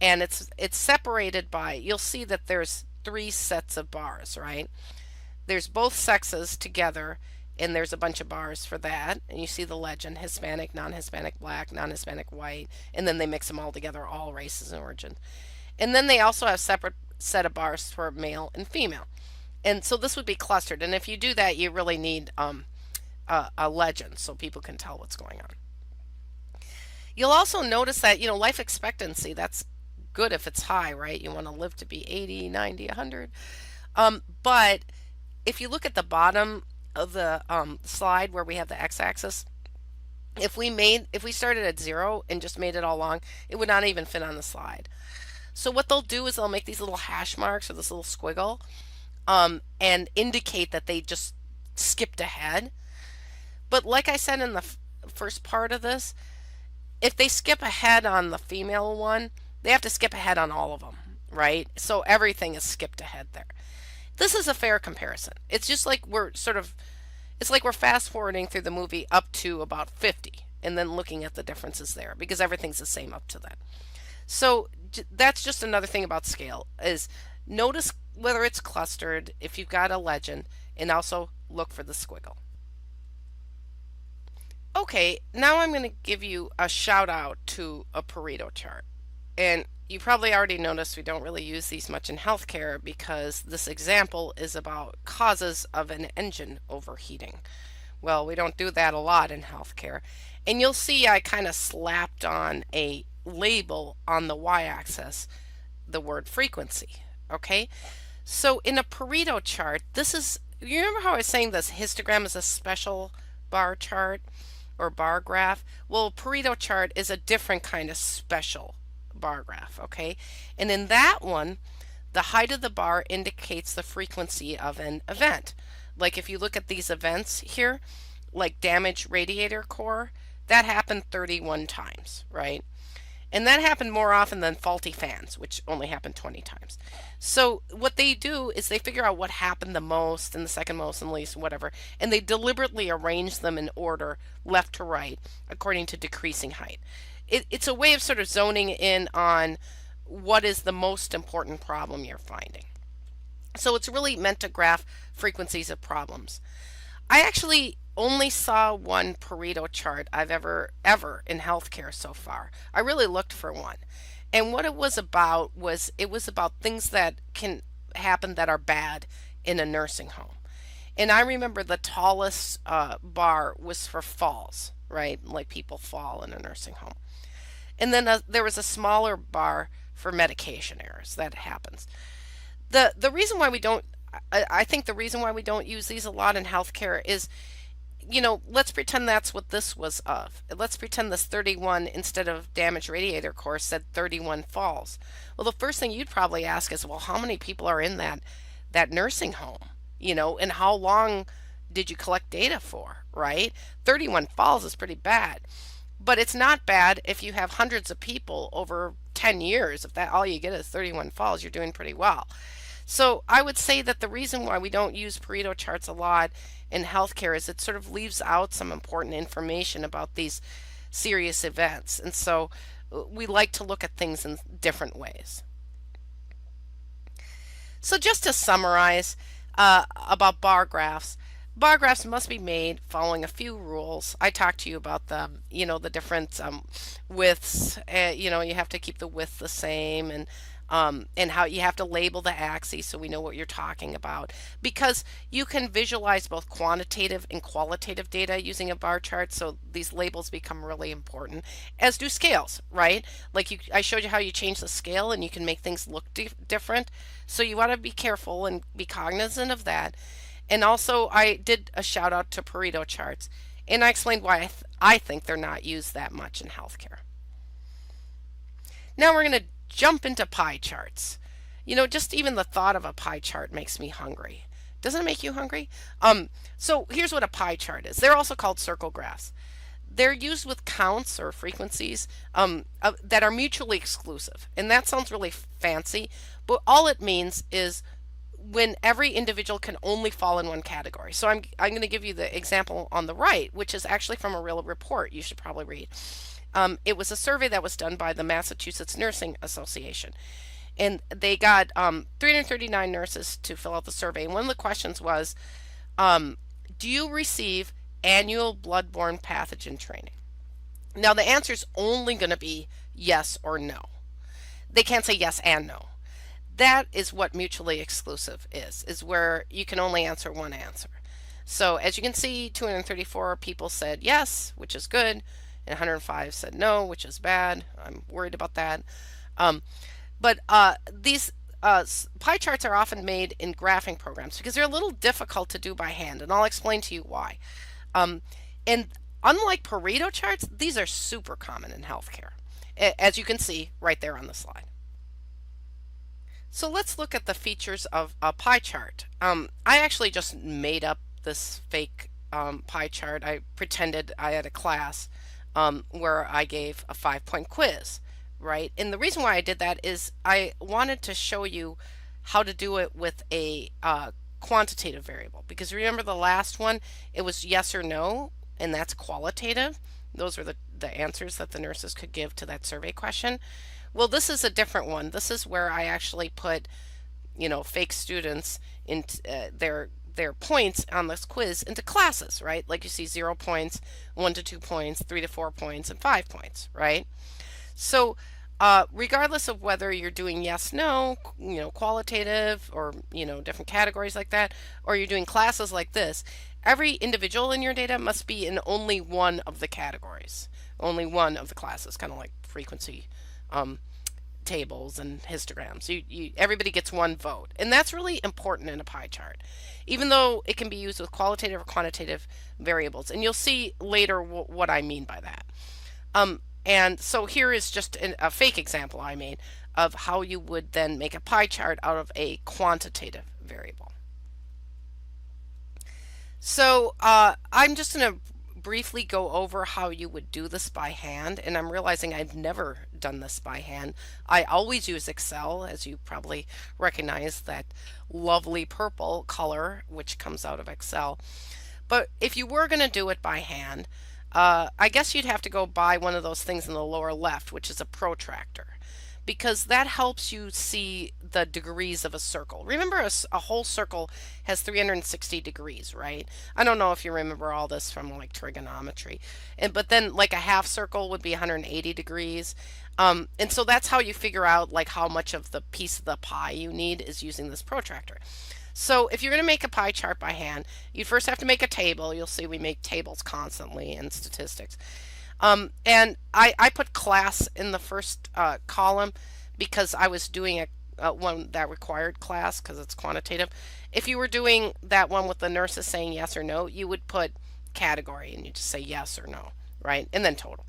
it's separated by, you'll see that there's three sets of bars, right? There's both sexes together, and there's a bunch of bars for that. And you see the legend: Hispanic, non-Hispanic, black, non-Hispanic, white, and then they mix them all together, all races and origins. And then they also have separate set of bars for male and female. And so this would be clustered. And if you do that, you really need a legend so people can tell what's going on. You'll also notice that, life expectancy, that's good if it's high, right? You want to live to be 80, 90, 100. But if you look at the bottom of the slide where we have the x-axis, if we started at 0 and just made it all long, it would not even fit on the slide. So what they'll do is they'll make these little hash marks or this little squiggle, and indicate that they just skipped ahead. But like I said in the first part of this, if they skip ahead on the female one, they have to skip ahead on all of them, right? So everything is skipped ahead there. This is a fair comparison. It's just like it's like we're fast forwarding through the movie up to about 50 and then looking at the differences there because everything's the same up to that. So that's just another thing about scale is notice whether it's clustered, if you've got a legend, and also look for the squiggle. Okay, now I'm going to give you a shout out to a Pareto chart. And you probably already noticed we don't really use these much in healthcare because this example is about causes of an engine overheating. Well, we don't do that a lot in healthcare. And you'll see I kind of slapped on a label on the y-axis, the word frequency. Okay, so in a Pareto chart, you remember how I was saying this histogram is a special bar chart or bar graph? Well, Pareto chart is a different kind of special bar graph, okay? And in that one, the height of the bar indicates the frequency of an event. Like if you look at these events here, like damaged radiator core, that happened 31 times, right? And that happened more often than faulty fans, which only happened 20 times. So what they do is they figure out what happened the most and the second most and least, whatever, and they deliberately arrange them in order, left to right, according to decreasing height. It's a way of sort of zoning in on what is the most important problem you're finding. So it's really meant to graph frequencies of problems. I actually only saw one Pareto chart I've ever in healthcare so far. I really looked for one. And what it was about things that can happen that are bad in a nursing home. And I remember the tallest bar was for falls, right? Like people fall in a nursing home. And then there was a smaller bar for medication errors. That happens. The reason why we don't, I think the reason why we don't use these a lot in healthcare is, let's pretend that's what this was of. Let's pretend this 31 instead of damaged radiator core said 31 falls. Well, the first thing you'd probably ask is, well, how many people are in that nursing home? And how long did you collect data for, right? 31 falls is pretty bad. But it's not bad if you have hundreds of people over 10 years. If that all you get is 31 falls, you're doing pretty well. So I would say that the reason why we don't use Pareto charts a lot in healthcare is it sort of leaves out some important information about these serious events. And so we like to look at things in different ways. So just to summarize about bar graphs must be made following a few rules. I talked to you about them, the different widths. You have to keep the width the same, and and how you have to label the axes so we know what you're talking about. Because you can visualize both quantitative and qualitative data using a bar chart, so these labels become really important, as do scales, right? Like I showed you how you change the scale and you can make things look different. So you want to be careful and be cognizant of that. And also, I did a shout out to Pareto charts, and I explained why I think they're not used that much in healthcare. Now we're going to jump into pie charts. Just even the thought of a pie chart makes me hungry. Doesn't it make you hungry? So here's what a pie chart is. They're also called circle graphs. They're used with counts or frequencies that are mutually exclusive. And that sounds really fancy, but all it means is when every individual can only fall in one category. So I'm going to give you the example on the right, which is actually from a real report you should probably read. It was a survey that was done by the Massachusetts Nursing Association. And they got 339 nurses to fill out the survey. And one of the questions was, do you receive annual bloodborne pathogen training? Now, the answer is only going to be yes or no. They can't say yes and no. That is what mutually exclusive is where you can only answer one answer. So as you can see, 234 people said yes, which is good, and 105 said no, which is bad. I'm worried about that. But these pie charts are often made in graphing programs because they're a little difficult to do by hand, and I'll explain to you why. And unlike Pareto charts, these are super common in healthcare, as you can see right there on the slide. So let's look at the features of a pie chart. I actually just made up this fake pie chart. I pretended I had a class where I gave a 5-point quiz, right? And the reason why I did that is I wanted to show you how to do it with a quantitative variable. Because remember the last one, it was yes or no, and that's qualitative. Those are the answers that the nurses could give to that survey question. Well, this is a different one. This is where I actually put, fake students into their points on this quiz into classes, right? Like you see 0 points, 1 to 2 points, 3 to 4 points, and 5 points, right? So regardless of whether you're doing yes, no, qualitative or, different categories like that, or you're doing classes like this, every individual in your data must be in only one of the categories, only one of the classes, kind of like frequency tables and histograms. Everybody gets one vote, and that's really important in a pie chart, even though it can be used with qualitative or quantitative variables. And you'll see later what I mean by that. And so here is just a fake example I made of how you would then make a pie chart out of a quantitative variable. So I'm just going to briefly go over how you would do this by hand, and I'm realizing I've never done this by hand. I always use Excel, as you probably recognize that lovely purple color which comes out of Excel. But if you were going to do it by hand, I guess you'd have to go buy one of those things in the lower left, which is a protractor, because that helps you see the degrees of a circle. Remember, a whole circle has 360 degrees, right? I don't know if you remember all this from like trigonometry, but then like a half circle would be 180 degrees. And so that's how you figure out like how much of the piece of the pie you need is using this protractor. So if you're going to make a pie chart by hand, you first have to make a table. You'll see we make tables constantly in statistics. And I put class in the first column because I was doing a one that required class because it's quantitative. If you were doing that one with the nurses saying yes or no, you would put category and you just say yes or no, right? And then total.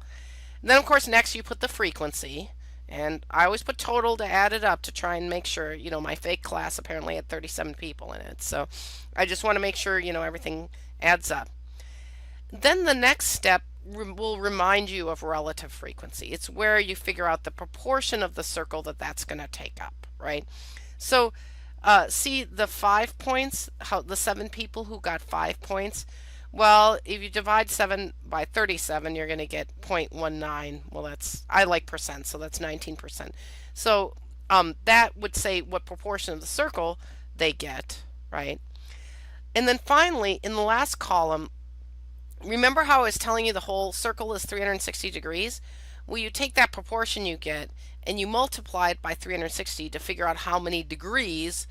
And then of course next you put the frequency. And I always put total to add it up to try and make sure, my fake class apparently had 37 people in it. So I just want to make sure, everything adds up. Then the next step will remind you of relative frequency. It's where you figure out the proportion of the circle that's going to take up, right? So see the 5 points, how the 7 people who got 5 points. Well, if you divide 7 by 37, you're going to get 0.19. Well, I like percent, so that's 19%. So that would say what proportion of the circle they get, right? And then finally, in the last column, remember how I was telling you the whole circle is 360 degrees? Well, you take that proportion you get and you multiply it by 360 to figure out how many degrees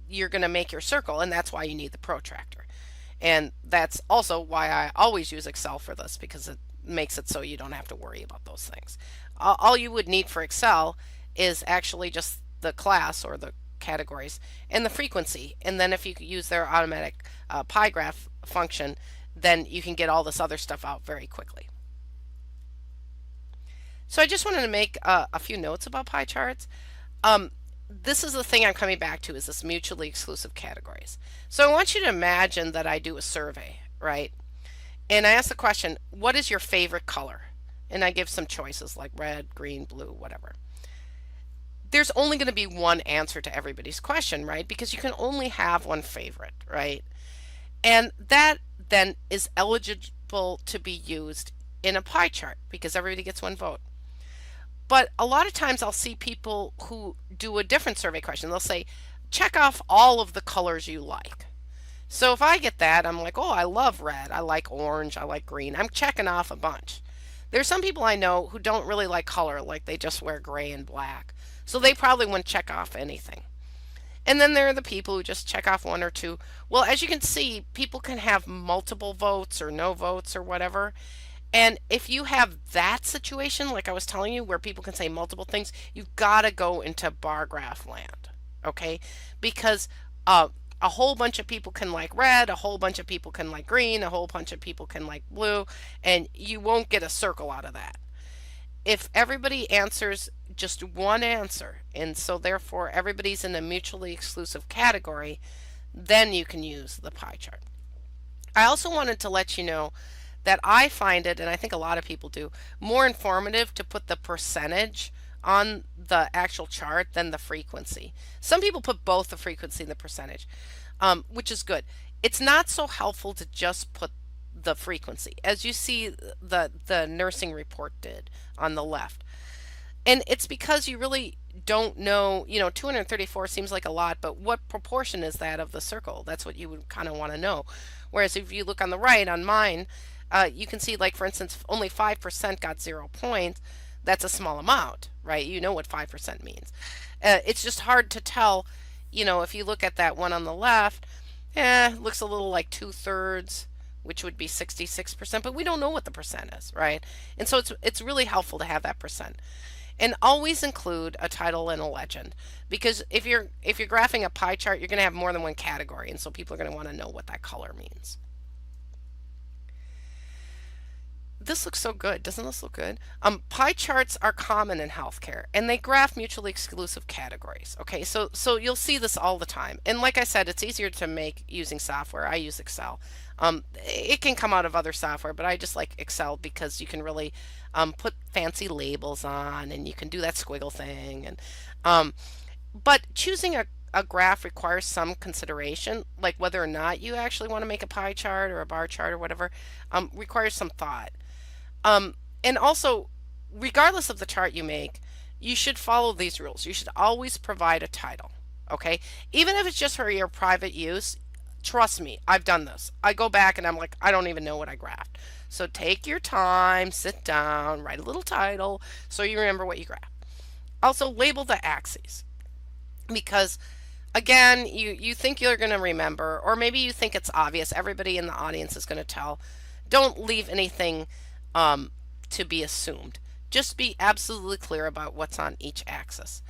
you're going to make your circle, and that's why you need the protractor. And that's also why I always use Excel for this, because it makes it so you don't have to worry about those things. All you would need for Excel is actually just the class or the categories and the frequency. And then if you use their automatic pie graph function, then you can get all this other stuff out very quickly. So I just wanted to make a few notes about pie charts. This is the thing I'm coming back to, is this mutually exclusive categories. So I want you to imagine that I do a survey, right? And I ask the question, what is your favorite color? And I give some choices like red, green, blue, whatever. There's only going to be one answer to everybody's question, right? Because you can only have one favorite, right? And that then is eligible to be used in a pie chart because everybody gets one vote. But a lot of times I'll see people who do a different survey question. They'll say, check off all of the colors you like. So if I get that, I'm like, oh, I love red. I like orange. I like green. I'm checking off a bunch. There's some people I know who don't really like color, like they just wear gray and black. So they probably wouldn't check off anything. And then there are the people who just check off one or two. Well, as you can see, people can have multiple votes or no votes or whatever. And if you have that situation, like I was telling you, where people can say multiple things, you've got to go into bar graph land, okay? Because a whole bunch of people can like red, a whole bunch of people can like green, a whole bunch of people can like blue, and you won't get a circle out of that. If everybody answers just one answer, and so therefore everybody's in a mutually exclusive category, then you can use the pie chart. I also wanted to let you know that I find it, and I think a lot of people do, more informative to put the percentage on the actual chart than the frequency. Some people put both the frequency and the percentage, which is good. It's not so helpful to just put the frequency, as you see the nursing report did on the left. And it's because you really don't know, 234 seems like a lot, but what proportion is that of the circle? That's what you would kind of want to know. Whereas if you look on the right, on mine, you can see, like, for instance, only 5% got 0 points. That's a small amount, right? You know what 5% means. It's just hard to tell, if you look at that one on the left, looks a little like 2/3, which would be 66%, but we don't know what the percent is, right? And so it's really helpful to have that percent. And always include a title and a legend, because if you're graphing a pie chart, you're going to have more than one category, and so people are going to want to know what that color means. This looks so good. Doesn't this look good? Pie charts are common in healthcare, and they graph mutually exclusive categories. Okay, so you'll see this all the time. And like I said, it's easier to make using software. I use Excel. It can come out of other software, but I just like Excel because you can really put fancy labels on, and you can do that squiggle thing. And but choosing a graph requires some consideration, like whether or not you actually want to make a pie chart or a bar chart or whatever, requires some thought. And also, regardless of the chart you make, you should follow these rules. You should always provide a title, okay? Even if it's just for your private use, trust me, I've done this. I go back and I'm like, I don't even know what I graphed. So take your time, sit down, write a little title so you remember what you graphed. Also, label the axes, because again, you think you're going to remember, or maybe you think it's obvious. Everybody in the audience is going to tell. Don't leave anything to be assumed. Just be absolutely clear about what's on each axis.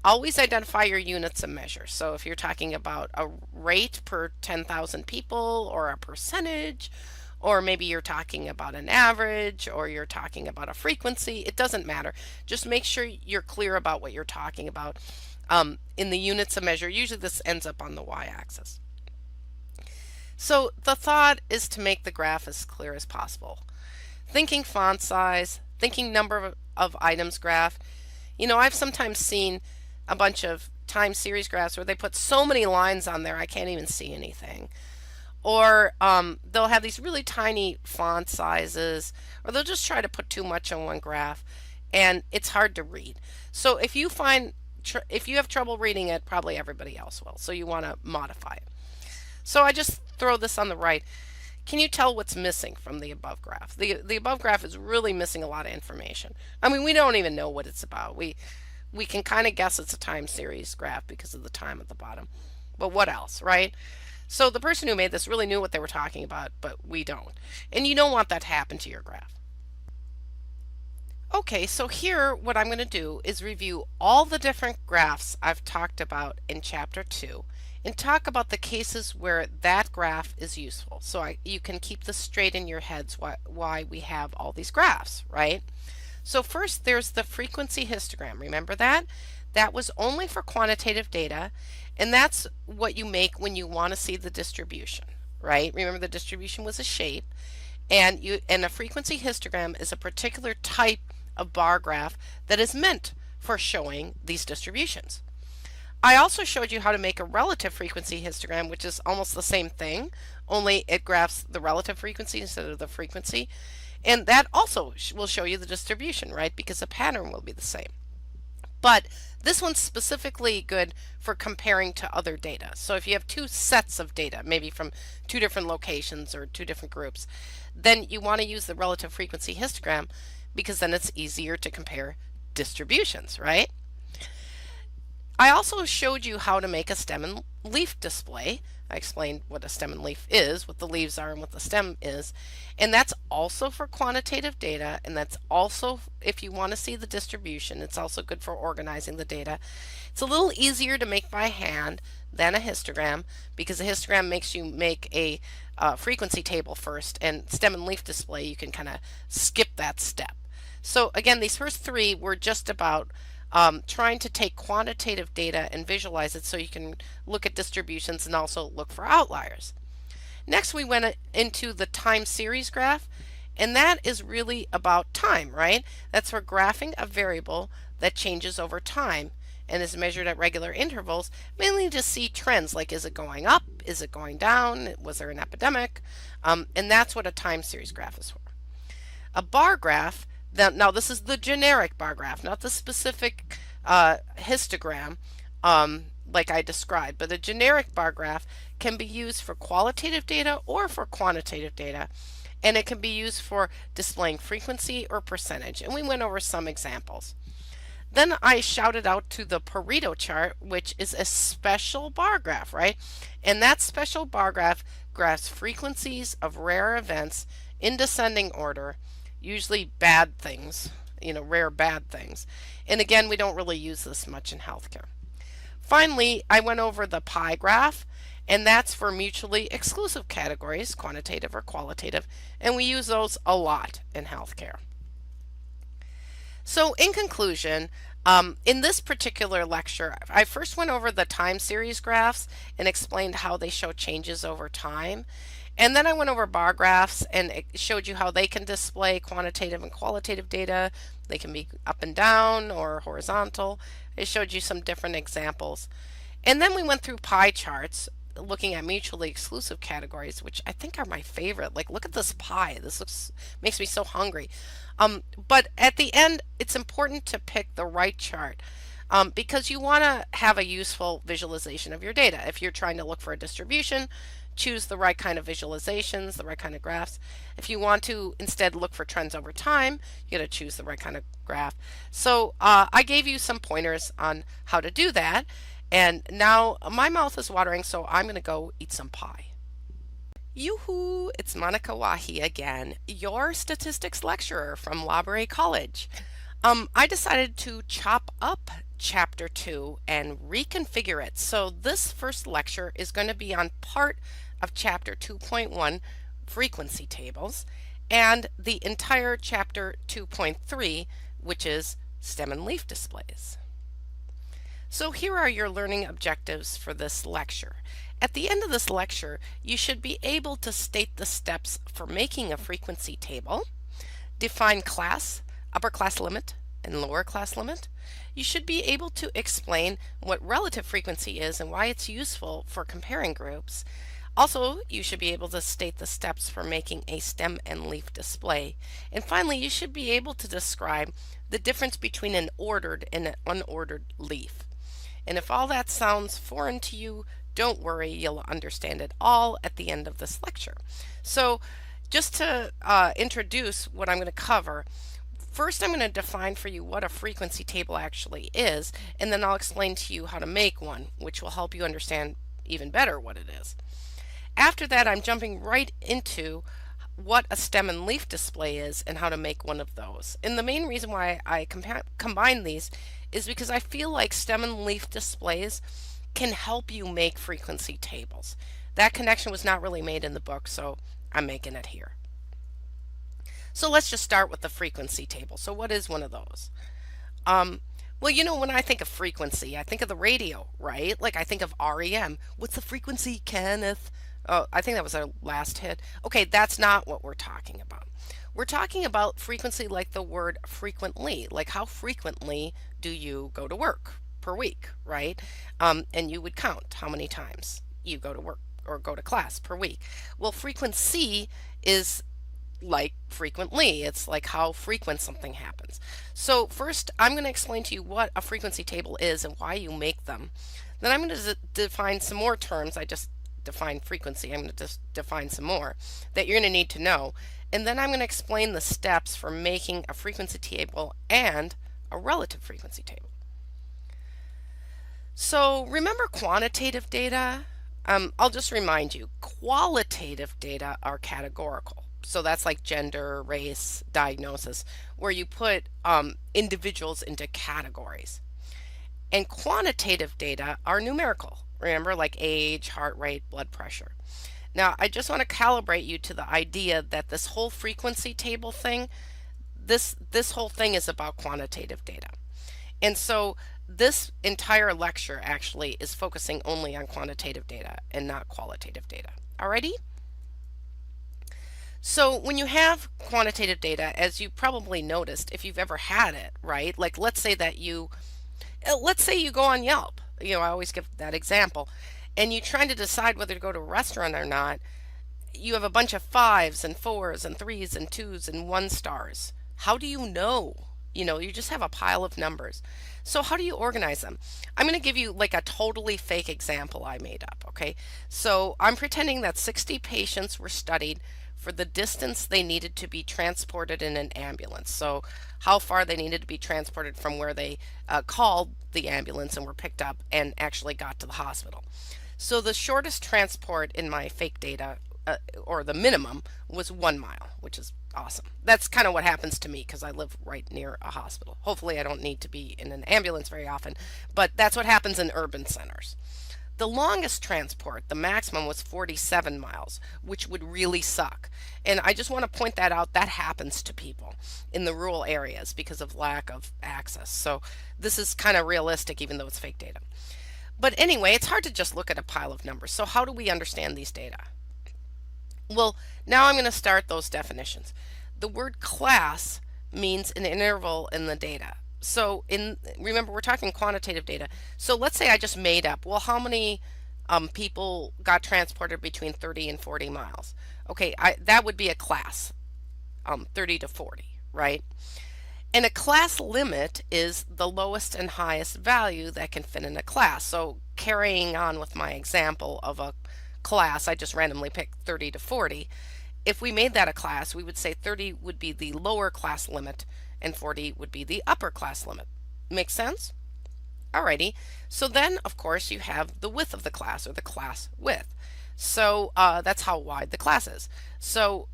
Always identify your units of measure. So if you're talking about a rate per 10,000 people, or a percentage, or maybe you're talking about an average, or you're talking about a frequency, it doesn't matter. Just make sure you're clear about what you're talking about in the units of measure. Usually this ends up on the y-axis. So the thought is to make the graph as clear as possible. Thinking font size, thinking number of items graph. I've sometimes seen a bunch of time series graphs where they put so many lines on there I can't even see anything. Or they'll have these really tiny font sizes, or they'll just try to put too much on one graph, and it's hard to read. So if you have trouble reading it, probably everybody else will. So you want to modify it. So I just throw this on the right. Can you tell what's missing from the above graph? The above graph is really missing a lot of information. I mean, we don't even know what it's about. We can kind of guess it's a time series graph because of the time at the bottom. But what else, right? So the person who made this really knew what they were talking about, but we don't. And you don't want that to happen to your graph. Okay, so here what I'm going to do is review all the different graphs I've talked about in chapter 2 and talk about the cases where that graph is useful. So you can keep this straight in your heads why we have all these graphs, right? So first there's the frequency histogram. Remember that? That was only for quantitative data, and that's what you make when you want to see the distribution, right? Remember the distribution was a shape, and a frequency histogram is a particular type of bar graph that is meant for showing these distributions. I also showed you how to make a relative frequency histogram, which is almost the same thing, only it graphs the relative frequency instead of the frequency. And that also will show you the distribution, right? Because the pattern will be the same. But this one's specifically good for comparing to other data. So if you have two sets of data, maybe from two different locations or two different groups, then you want to use the relative frequency histogram because then it's easier to compare distributions, right? I also showed you how to make a stem and leaf display. I explained what a stem and leaf is, what the leaves are, and what the stem is. And that's also for quantitative data, and that's also if you want to see the distribution. It's also good for organizing the data. It's a little easier to make by hand than a histogram because a histogram makes you make a frequency table first, and stem and leaf display you can kind of skip that step. So again, these first three were just about trying to take quantitative data and visualize it so you can look at distributions and also look for outliers. Next, we went into the time series graph, and that is really about time, right? That's for graphing a variable that changes over time and is measured at regular intervals, mainly to see trends like is it going up, is it going down, was there an epidemic, and that's what a time series graph is for. A bar graph, now this is the generic bar graph, not the specific histogram like I described, but a generic bar graph can be used for qualitative data or for quantitative data, and it can be used for displaying frequency or percentage, and we went over some examples. Then I shouted out to the Pareto chart, which is a special bar graph, right? And that special bar graph graphs frequencies of rare events in descending order, usually bad things, rare bad things. And again, we don't really use this much in healthcare. Finally, I went over the pie graph, and that's for mutually exclusive categories, quantitative or qualitative, and we use those a lot in healthcare. So in conclusion, in this particular lecture, I first went over the time series graphs and explained how they show changes over time. And then I went over bar graphs and it showed you how they can display quantitative and qualitative data. They can be up and down or horizontal. It showed you some different examples. And then we went through pie charts looking at mutually exclusive categories, which I think are my favorite. Like, look at this pie. This makes me so hungry. But at the end, it's important to pick the right chart because you want to have a useful visualization of your data. If you're trying to look for a distribution, choose the right kind of visualizations, the right kind of graphs. If you want to instead look for trends over time, you got to choose the right kind of graph. So I gave you some pointers on how to do that. And now my mouth is watering, so I'm going to go eat some pie. Yoo-hoo! It's Monika Wahi again, your statistics lecturer from Wahi College. I decided to chop up chapter 2 and reconfigure it. So this first lecture is going to be on part of chapter 2.1, frequency tables, and the entire chapter 2.3, which is stem and leaf displays. So here are your learning objectives for this lecture. At the end of this lecture, you should be able to state the steps for making a frequency table, define class, upper class limit, and lower class limit. You should be able to explain what relative frequency is and why it's useful for comparing groups. Also, you should be able to state the steps for making a stem and leaf display. And finally, you should be able to describe the difference between an ordered and an unordered leaf. And if all that sounds foreign to you, Don't worry, you'll understand it all at the end of this lecture. So just to introduce what I'm going to cover, first I'm going to define for you what a frequency table actually is, and then I'll explain to you how to make one, which will help you understand even better what it is. After that, I'm jumping right into what a stem and leaf display is and how to make one of those. And the main reason why I combine these is because I feel like stem and leaf displays can help you make frequency tables. That connection was not really made in the book, so I'm making it here. So let's just start with the frequency table. So what is one of those? Um, well, when I think of frequency, I think of the radio, right? Like I think of REM. What's the frequency, Kenneth? Oh, I think that was our last hit. Okay, that's not what we're talking about. We're talking about frequency like the word frequently, like how frequently do you go to work per week, right? And you would count how many times you go to work or go to class per week. Well, frequency is like frequently. It's like how frequent something happens. So first, I'm going to explain to you what a frequency table is and why you make them. Then I'm going to define some more terms. I just defined frequency. I'm going to just define some more that you're going to need to know. And then I'm going to explain the steps for making a frequency table and a relative frequency table. So remember quantitative data? I'll just remind you, qualitative data are categorical. So that's like gender, race, diagnosis, where you put individuals into categories. And quantitative data are numerical. Remember, like age, heart rate, blood pressure. Now, I just want to calibrate you to the idea that this whole frequency table thing, this whole thing is about quantitative data. And so this entire lecture actually is focusing only on quantitative data and not qualitative data. Alrighty? So when you have quantitative data, as you probably noticed, if you've ever had it, right? Like let's say you go on Yelp. I always give that example, and you're trying to decide whether to go to a restaurant or not. You have a bunch of 5s and 4s and 3s and 2s and 1 stars. How do you know? You just have a pile of numbers. So how do you organize them? I'm going to give you like a totally fake example I made up, okay? So I'm pretending that 60 patients were studied for the distance they needed to be transported in an ambulance. So how far they needed to be transported from where they called the ambulance and were picked up and actually got to the hospital. So the shortest transport in my fake data, or the minimum, was 1 mile, which is awesome. That's kind of what happens to me because I live right near a hospital. Hopefully I don't need to be in an ambulance very often, but that's what happens in urban centers. The longest transport, the maximum, was 47 miles, which would really suck. And I just want to point that out. That happens to people in the rural areas because of lack of access. So this is kind of realistic, even though it's fake data. But anyway, it's hard to just look at a pile of numbers. So how do we understand these data? Well, now I'm going to start those definitions. The word class means an interval in the data. So remember, we're talking quantitative data. So let's say I just made up, well, how many people got transported between 30 and 40 miles? Okay, that would be a class, 30 to 40, right? And a class limit is the lowest and highest value that can fit in a class. So carrying on with my example of a class, I just randomly picked 30 to 40. If we made that a class, we would say 30 would be the lower class limit and 40 would be the upper class limit. Make sense? Alrighty. So then, of course, you have the width of the class, or the class width. So that's how wide the class is. So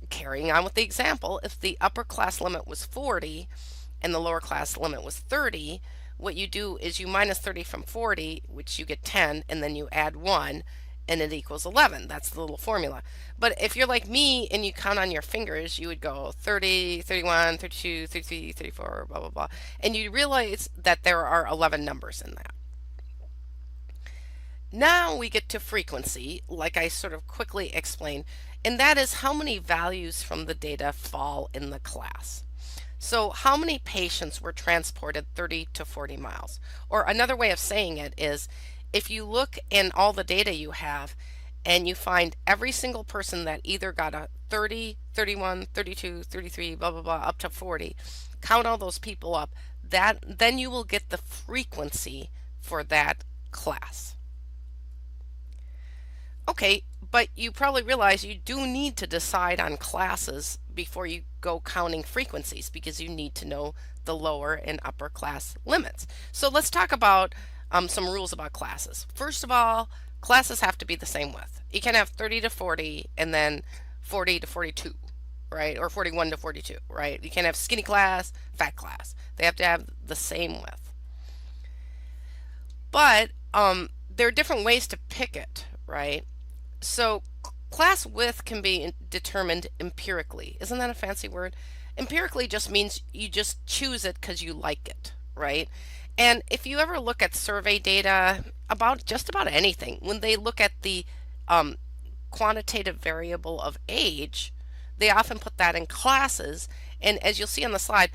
carrying on with the example, if the upper class limit was 40 and the lower class limit was 30, what you do is you minus 30 from 40, which you get 10, and then you add 1, and it equals 11. That's the little formula. But if you're like me and you count on your fingers, you would go 30, 31, 32, 33, 34, blah, blah, blah. And you realize that there are 11 numbers in that. Now we get to frequency, like I sort of quickly explained, and that is how many values from the data fall in the class. So how many patients were transported 30 to 40 miles? Or another way of saying it is, if you look in all the data you have and you find every single person that either got a 30, 31, 32, 33, blah, blah, blah, up to 40, count all those people up, then you will get the frequency for that class. Okay, but you probably realize you do need to decide on classes before you go counting frequencies because you need to know the lower and upper class limits. So let's talk about some rules about classes. First of all, classes have to be the same width. You can have 30 to 40 and then 40 to 42, right? Or 41 to 42, right? You can't have skinny class, fat class. They have to have the same width. But there are different ways to pick it, right? So class width can be determined empirically. Isn't that a fancy word? Empirically just means you just choose it because you like it, right? And if you ever look at survey data about just about anything, when they look at the um, quantitative variable of age, they often put that in classes. And as you'll see on the slide,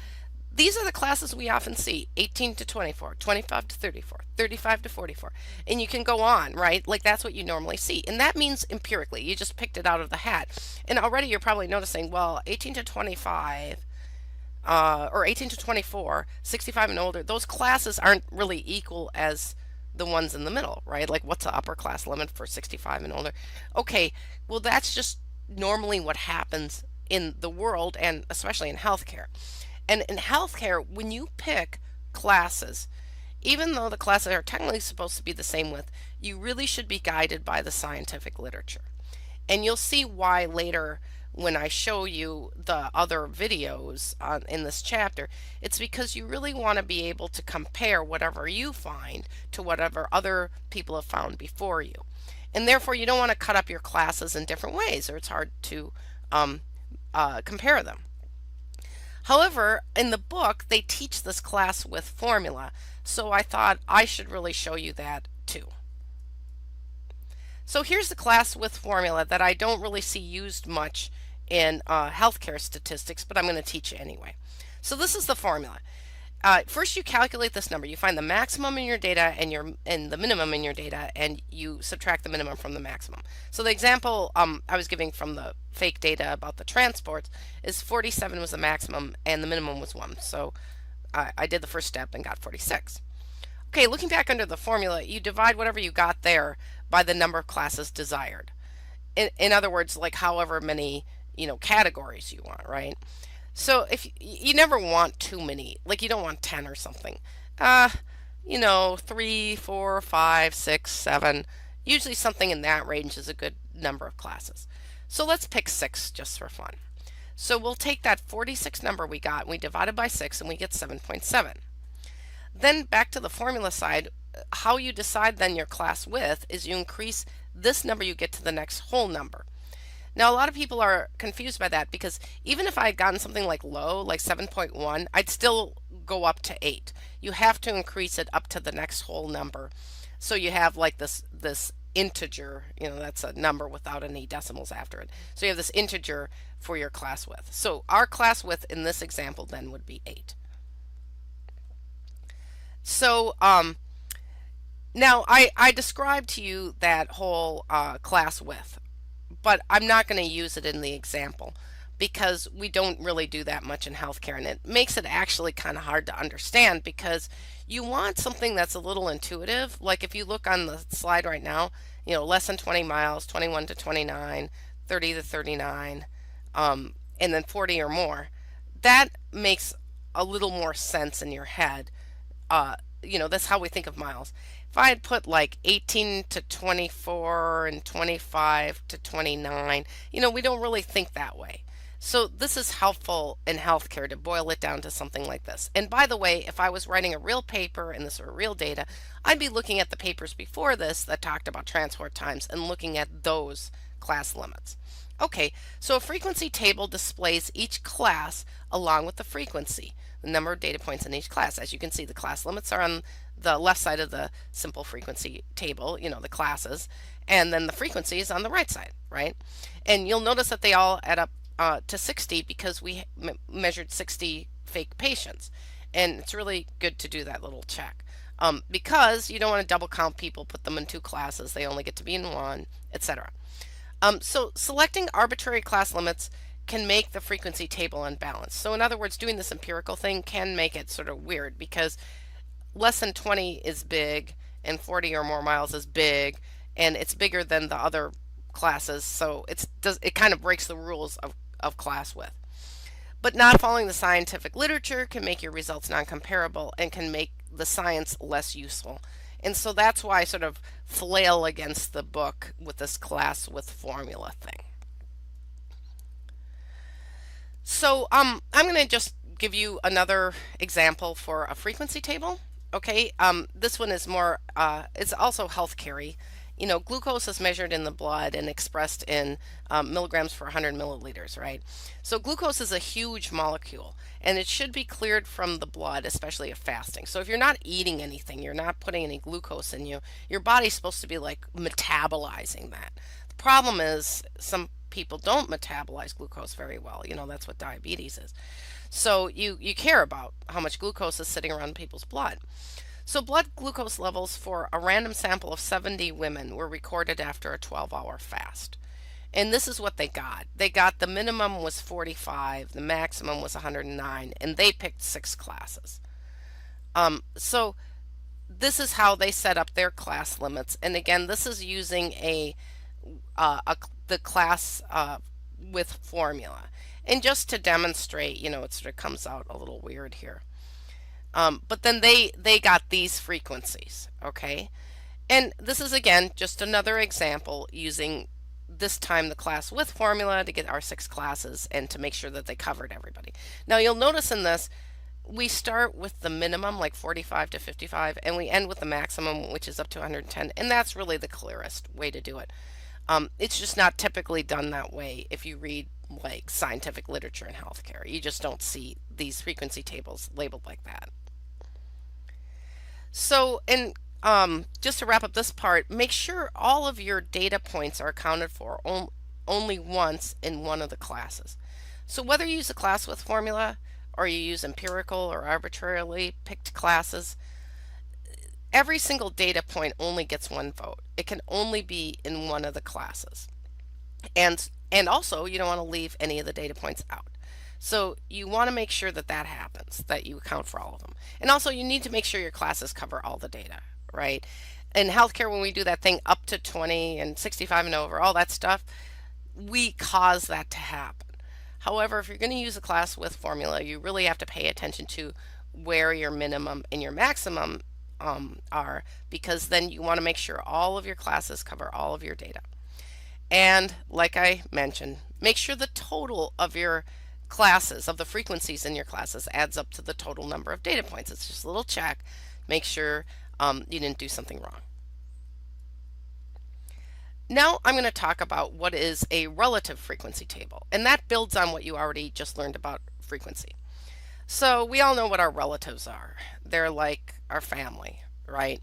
these are the classes we often see: 18 to 24, 25 to 34, 35 to 44. And you can go on, right? Like that's what you normally see. And that means empirically, you just picked it out of the hat. And already you're probably noticing, well, 18 to 25 or 18 to 24, 65 and older, those classes aren't really equal as the ones in the middle, right? Like what's the upper class limit for 65 and older? Okay, well, that's just normally what happens in the world and especially in healthcare. And in healthcare, when you pick classes, even though the classes are technically supposed to be the same width, you really should be guided by the scientific literature. And you'll see why later when I show you the other videos in this chapter. It's because you really want to be able to compare whatever you find to whatever other people have found before you. And therefore, you don't want to cut up your classes in different ways, or it's hard to compare them. However, in the book, they teach this class with formula, so I thought I should really show you that too. So here's the class with formula that I don't really see used much in healthcare statistics, but I'm going to teach you anyway. So this is the formula. First, you calculate this number. You find the maximum in your data and the minimum in your data, and you subtract the minimum from the maximum. So the example I was giving from the fake data about the transports is 47 was the maximum and the minimum was 1. So I did the first step and got 46. Okay, looking back under the formula, you divide whatever you got there by the number of classes desired. In other words, like however many categories you want, right? So if you never want too many, like you don't want 10 or something. 3, 4, 5, 6, 7. Usually something in that range is a good number of classes. So let's pick 6 just for fun. So we'll take that 46 number we got and we divide it by 6 and we get 7.7. Then back to the formula side, how you decide then your class width is you increase this number you get to the next whole number. Now, a lot of people are confused by that because even if I had gotten something like low, like 7.1, I'd still go up to 8. You have to increase it up to the next whole number. So you have like this integer, that's a number without any decimals after it. So you have this integer for your class width. So our class width in this example then would be 8. So now I described to you that whole class width, but I'm not going to use it in the example because we don't really do that much in healthcare, and it makes it actually kind of hard to understand because you want something that's a little intuitive. Like if you look on the slide right now, less than 20 miles, 21 to 29, 30 to 39, and then 40 or more. That makes a little more sense in your head. That's how we think of miles. If I had put like 18 to 24 and 25 to 29, we don't really think that way. So this is helpful in healthcare to boil it down to something like this. And by the way, if I was writing a real paper and this were real data, I'd be looking at the papers before this that talked about transport times and looking at those class limits. Okay, so a frequency table displays each class along with the frequency, the number of data points in each class. As you can see, the class limits are on the left side of the simple frequency table, the classes, and then the frequency is on the right side, right? And you'll notice that they all add up to 60 because we measured 60 fake patients. And it's really good to do that little check because you don't want to double count people, put them in 2 classes, they only get to be in 1, etc. So selecting arbitrary class limits can make the frequency table unbalanced. So in other words, doing this empirical thing can make it sort of weird because less than 20 is big and 40 or more miles is big, and it's bigger than the other classes, so it kind of breaks the rules of class width. But not following the scientific literature can make your results non-comparable and can make the science less useful. And so that's why I sort of flail against the book with this class with formula thing. So I'm going to just give you another example for a frequency table. Okay, this one is more, it's also health carry. You know, glucose is measured in the blood and expressed in milligrams per 100 milliliters, right? So glucose is a huge molecule and it should be cleared from the blood, especially if fasting. So if you're not eating anything, you're not putting any glucose in you, your body's supposed to be like metabolizing that. The problem is some people don't metabolize glucose very well. You know, that's what diabetes is. So you care about how much glucose is sitting around people's blood. So blood glucose levels for a random sample of 70 women were recorded after a 12-hour fast. And this is what they got. They got the minimum was 45, the maximum was 109, and they picked 6 classes. So this is how they set up their class limits. And again, this is using the class with formula. And just to demonstrate, you know, it sort of comes out a little weird here. But then they got these frequencies, okay? And this is again just another example using this time the class with formula to get our 6 classes and to make sure that they covered everybody. Now you'll notice in this we start with the minimum like 45 to 55 and we end with the maximum which is up to 110, and that's really the clearest way to do it. It's just not typically done that way if you read like scientific literature in healthcare. You just don't see these frequency tables labeled like that. So, and just to wrap up this part, make sure all of your data points are accounted for only once in one of the classes. So whether you use a class with formula or you use empirical or arbitrarily picked classes, every single data point only gets one vote. It can only be in one of the classes. And also you don't want to leave any of the data points out. So you want to make sure that that happens, that you account for all of them. And also you need to make sure your classes cover all the data, right? In healthcare, when we do that thing up to 20 and 65 and over, all that stuff, we cause that to happen. However, if you're going to use a class with formula, you really have to pay attention to where your minimum and your maximum are, because then you want to make sure all of your classes cover all of your data. And like I mentioned, make sure the total of your classes, of the frequencies in your classes, adds up to the total number of data points. It's just a little check. Make sure you didn't do something wrong. Now I'm going to talk about what is a relative frequency table, and that builds on what you already just learned about frequency. So we all know what our relatives are. They're like our family, right?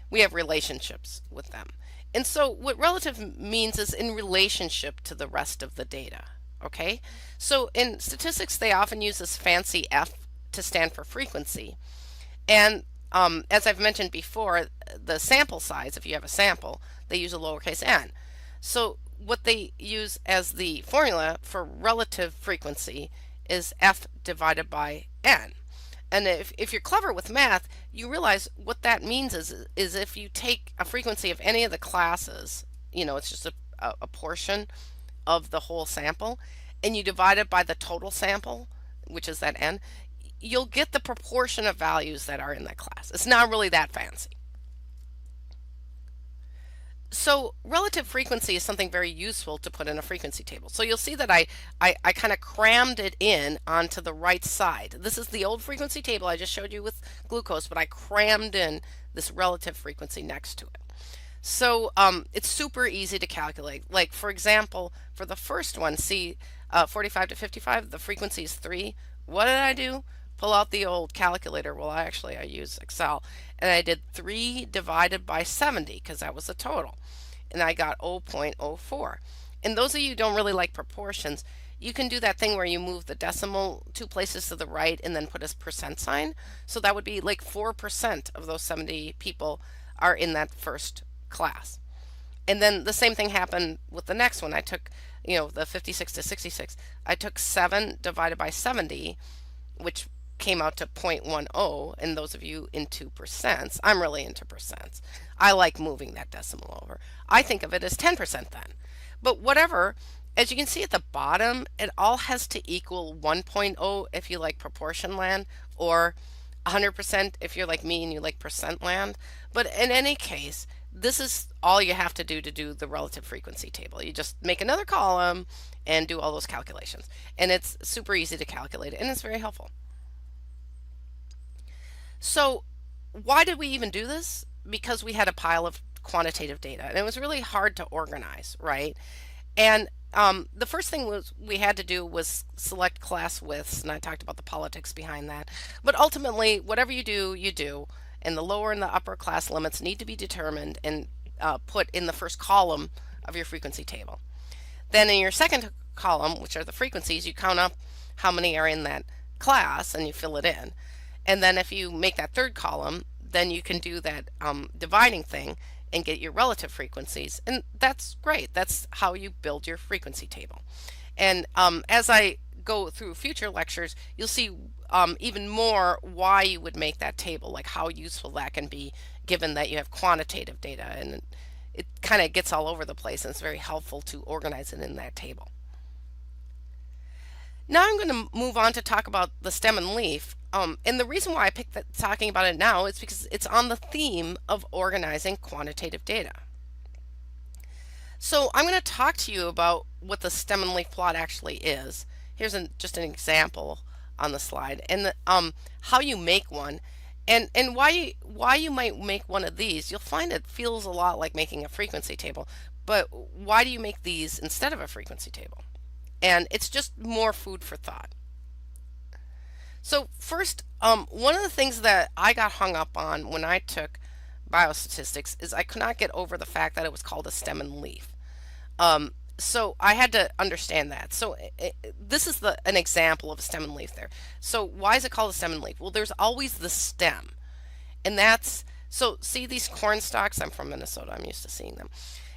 We have relationships with them. And so what relative means is in relationship to the rest of the data, okay? So in statistics, they often use this fancy F to stand for frequency. And as I've mentioned before, the sample size, if you have a sample, they use a lowercase n. So what they use as the formula for relative frequency is F divided by n. And if you're clever with math, you realize what that means is if you take a frequency of any of the classes, you know, it's just a portion of the whole sample, and you divide it by the total sample, which is that n, you'll get the proportion of values that are in that class. It's not really that fancy. So relative frequency is something very useful to put in a frequency table. So you'll see that I kind of crammed it in onto the right side. This is the old frequency table I just showed you with glucose, but I crammed in this relative frequency next to it. So it's super easy to calculate. Like for example, for the first one, see 45 to 55, the frequency is 3. What did I do? Pull out the old calculator. Well, I use Excel, and I did 3 divided by 70 because that was the total, and I got 0.04. And those of you who don't really like proportions, you can do that thing where you move the decimal 2 places to the right and then put a percent sign. So that would be like 4% of those 70 people are in that first class. And then the same thing happened with the next one. I took, you know, the 56 to 66. I took 7 divided by 70, which came out to 0.10, and those of you into percents, I'm really into percents. I like moving that decimal over. I think of it as 10% then. But whatever, as you can see at the bottom, it all has to equal 1.0 if you like proportion land, or 100% if you're like me and you like percent land. But in any case, this is all you have to do the relative frequency table. You just make another column and do all those calculations. And it's super easy to calculate and it's very helpful. So why did we even do this? Because we had a pile of quantitative data and it was really hard to organize, right? And the first thing was we had to do was select class widths, and I talked about the politics behind that. But ultimately, whatever you do, you do. And the lower and the upper class limits need to be determined and put in the first column of your frequency table. Then in your second column, which are the frequencies, you count up how many are in that class and you fill it in. And then if you make that third column, then you can do that dividing thing and get your relative frequencies. And that's great. That's how you build your frequency table. And as I go through future lectures, you'll see even more why you would make that table, like how useful that can be given that you have quantitative data, and it kind of gets all over the place and it's very helpful to organize it in that table. Now I'm going to move on to talk about the stem and leaf. And the reason why I picked talking about it now is because it's on the theme of organizing quantitative data. So I'm going to talk to you about what the stem and leaf plot actually is. Here's just an example on the slide, and how you make one, and why you might make one of these. You'll find it feels a lot like making a frequency table, but why do you make these instead of a frequency table? And it's just more food for thought. So first, one of the things that I got hung up on when I took biostatistics is I could not get over the fact that it was called a stem and leaf. So I had to understand that. So this is an example of a stem and leaf there. So why is it called a stem and leaf? Well, there's always the stem. And that's, so see these corn stalks? I'm from Minnesota. I'm used to seeing them.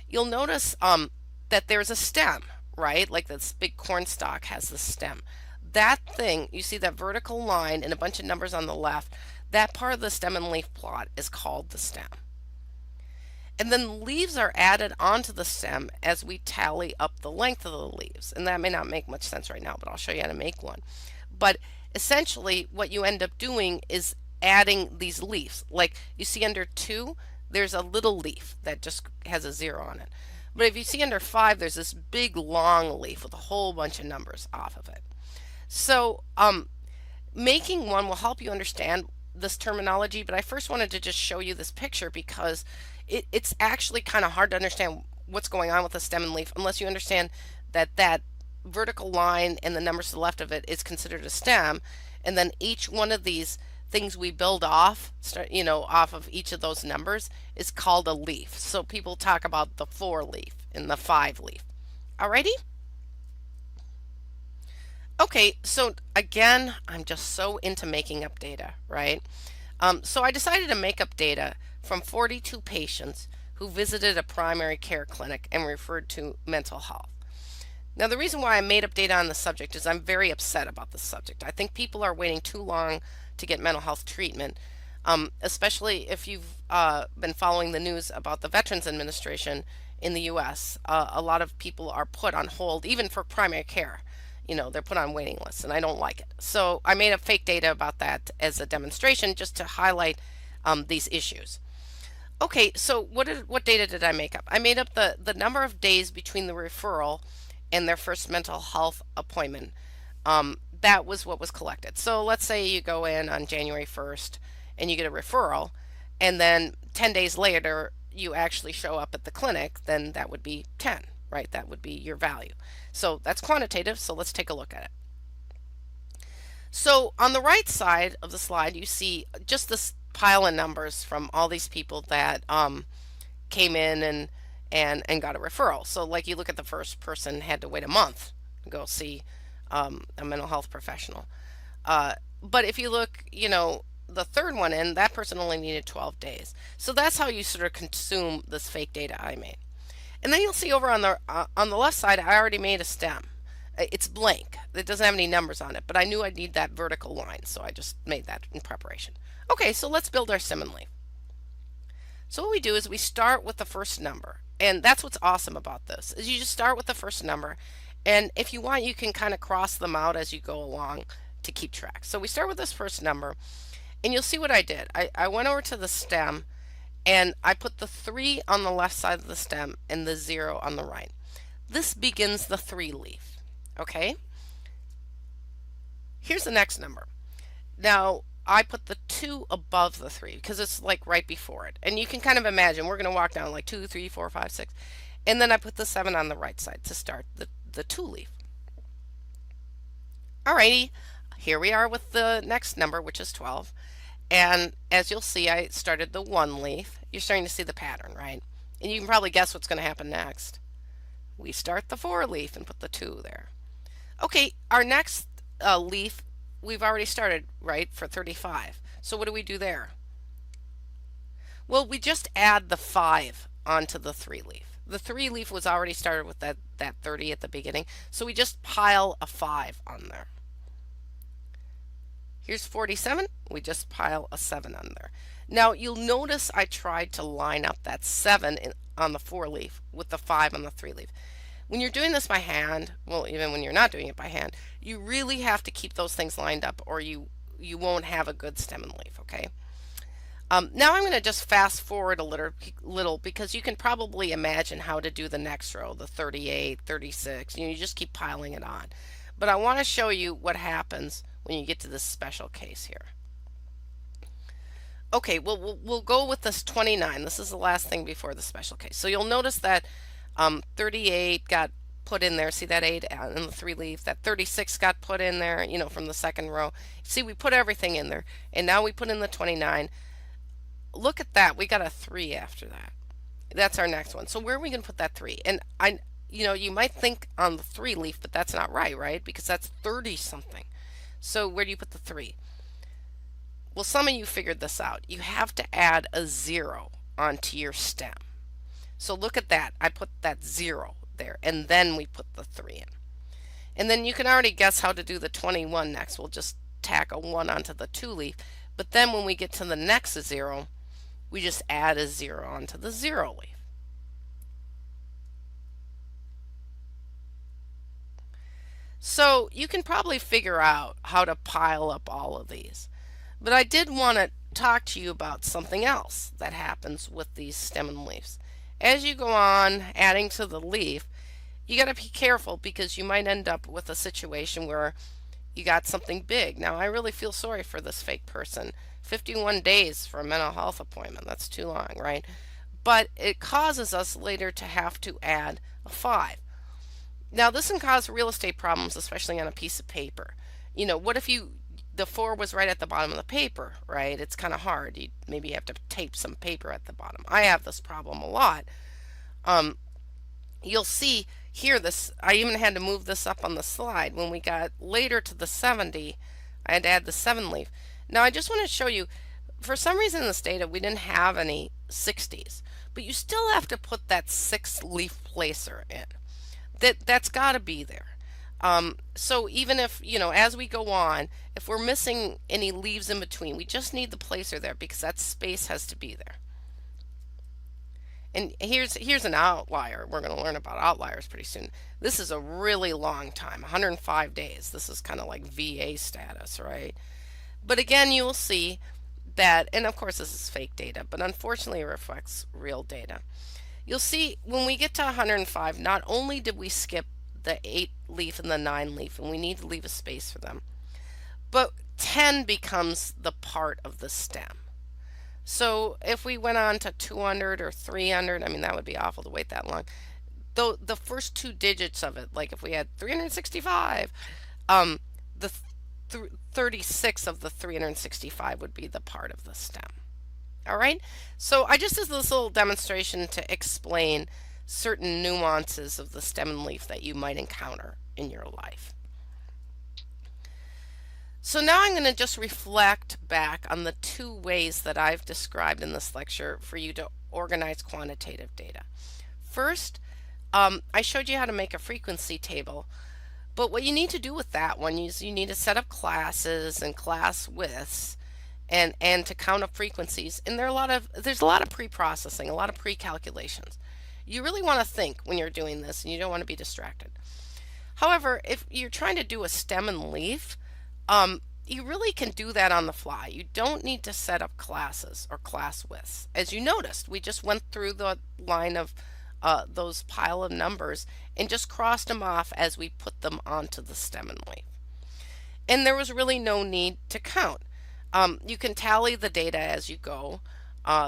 You'll notice that there's a stem, right? Like this big corn stalk has the stem. That thing, you see that vertical line and a bunch of numbers on the left, that part of the stem and leaf plot is called the stem. And then leaves are added onto the stem as we tally up the length of the leaves. And that may not make much sense right now, but I'll show you how to make one. But essentially what you end up doing is adding these leaves. Like you see under 2, there's a little leaf that just has a 0 on it. But if you see under 5, there's this big long leaf with a whole bunch of numbers off of it. So making one will help you understand this terminology, but I first wanted to just show you this picture because it's actually kind of hard to understand what's going on with the stem and leaf unless you understand that that vertical line and the numbers to the left of it is considered a stem, and then each one of these things we build off, off of each of those numbers is called a leaf. So people talk about the 4 leaf and the 5 leaf. Alrighty? Okay, so again, I'm just so into making up data, right? So I decided to make up data from 42 patients who visited a primary care clinic and referred to mental health. Now, the reason why I made up data on the subject is I'm very upset about the subject. I think people are waiting too long to get mental health treatment, especially if you've been following the news about the Veterans Administration in the U.S. A lot of people are put on hold, even for primary care. They're put on waiting lists, and I don't like it. So I made up fake data about that as a demonstration just to highlight these issues. Okay, so what data did I make up? I made up the number of days between the referral and their first mental health appointment. That was what was collected. So let's say you go in on January 1st and you get a referral, and then 10 days later you actually show up at the clinic, then that would be 10, right? That would be your value. So that's quantitative, so let's take a look at it. So on the right side of the slide, you see just this pile of numbers from all these people that came in and got a referral. So like you look at the first person had to wait a month to go see a mental health professional. But if you look, the third one in, that person only needed 12 days. So that's how you sort of consume this fake data I made. And then you'll see over on the left side, I already made a stem. It's blank. It doesn't have any numbers on it, but I knew I'd need that vertical line, so I just made that in preparation. Okay, so let's build our stem and leaf. So what we do is we start with the first number. And that's what's awesome about this is you just start with the first number. And if you want, you can kind of cross them out as you go along to keep track. So we start with this first number, and you'll see what I did. I went over to the stem and I put the 3 on the left side of the stem and the 0 on the right. This begins the 3 leaf. Okay? Here's the next number. Now, I put the 2 above the 3 because it's like right before it. And you can kind of imagine we're going to walk down like 2, 3, 4, 5, 6. And then I put the 7 on the right side to start the 2 leaf. Alrighty, here we are with the next number, which is 12. And as you'll see, I started the 1 leaf. You're starting to see the pattern, right? And you can probably guess what's going to happen next. We start the 4 leaf and put the 2 there. Okay, our next leaf, we've already started, right, for 35. So what do we do there? Well, we just add the 5 onto the 3 leaf. The 3 leaf was already started with that 30 at the beginning, so we just pile a 5 on there. Here's 47, we just pile a 7 on there. Now you'll notice I tried to line up that 7 on the 4 leaf with the 5 on the 3 leaf. When you're doing this by hand, well, even when you're not doing it by hand, you really have to keep those things lined up or you won't have a good stem and leaf, okay? Now I'm going to just fast forward a little because you can probably imagine how to do the next row, the 38, 36, you just keep piling it on. But I want to show you what happens when you get to this special case here. Okay, well, we'll go with this 29. This is the last thing before the special case. So you'll notice that 38 got put in there. See that 8 in the 3 leaf? That 36 got put in there, you know, from the second row. See, we put everything in there. And now we put in the 29. Look at that. We got a 3 after that. That's our next one. So where are we going to put that 3? And you might think on the 3 leaf, but that's not right? Because that's 30 something. So where do you put the 3? Well, some of you figured this out. You have to add a 0 onto your stem. So look at that. I put that 0 there, and then we put the 3 in. And then you can already guess how to do the 21 next. We'll just tack a 1 onto the 2 leaf. But then when we get to the next 0, we just add a 0 onto the 0 leaf. So you can probably figure out how to pile up all of these. But I did want to talk to you about something else that happens with these stem and leaves. As you go on adding to the leaf, you got to be careful because you might end up with a situation where you got something big. Now, I really feel sorry for this fake person. 51 days for a mental health appointment. That's too long, right? But it causes us later to have to add a 5. Now, this can cause real estate problems, especially on a piece of paper. What if the 4 was right at the bottom of the paper, right? It's kind of hard. Maybe you have to tape some paper at the bottom. I have this problem a lot. You'll see here I even had to move this up on the slide. When we got later to the 70, I had to add the 7 leaf. Now, I just want to show you, for some reason in this data, we didn't have any 60s, but you still have to put that 6 leaf placer in. That's got to be there. So even if, as we go on, if we're missing any leaves in between, we just need the placer there because that space has to be there. And here's an outlier. We're going to learn about outliers pretty soon. This is a really long time, 105 days. This is kind of like VA status, right? But again, you will see that, and of course this is fake data, but unfortunately it reflects real data. You'll see when we get to 105, not only did we skip the 8 leaf and the 9 leaf, and we need to leave a space for them, but 10 becomes the part of the stem. So if we went on to 200 or 300, I mean, that would be awful to wait that long. Though the first 2 digits of it, like if we had 365, the 36 of the 365 would be the part of the stem. All right, so I just did this little demonstration to explain certain nuances of the stem and leaf that you might encounter in your life. So now I'm going to just reflect back on the 2 ways that I've described in this lecture for you to organize quantitative data. First, I showed you how to make a frequency table, but what you need to do with that one is you need to set up classes and class widths, and to count up frequencies. And there's a lot of pre-processing, a lot of pre-calculations. You really want to think when you're doing this, and you don't want to be distracted. However, if you're trying to do a stem and leaf, you really can do that on the fly. You don't need to set up classes or class widths. As you noticed, we just went through the line of those pile of numbers and just crossed them off as we put them onto the stem and leaf. And there was really no need to count. You can tally the data as you go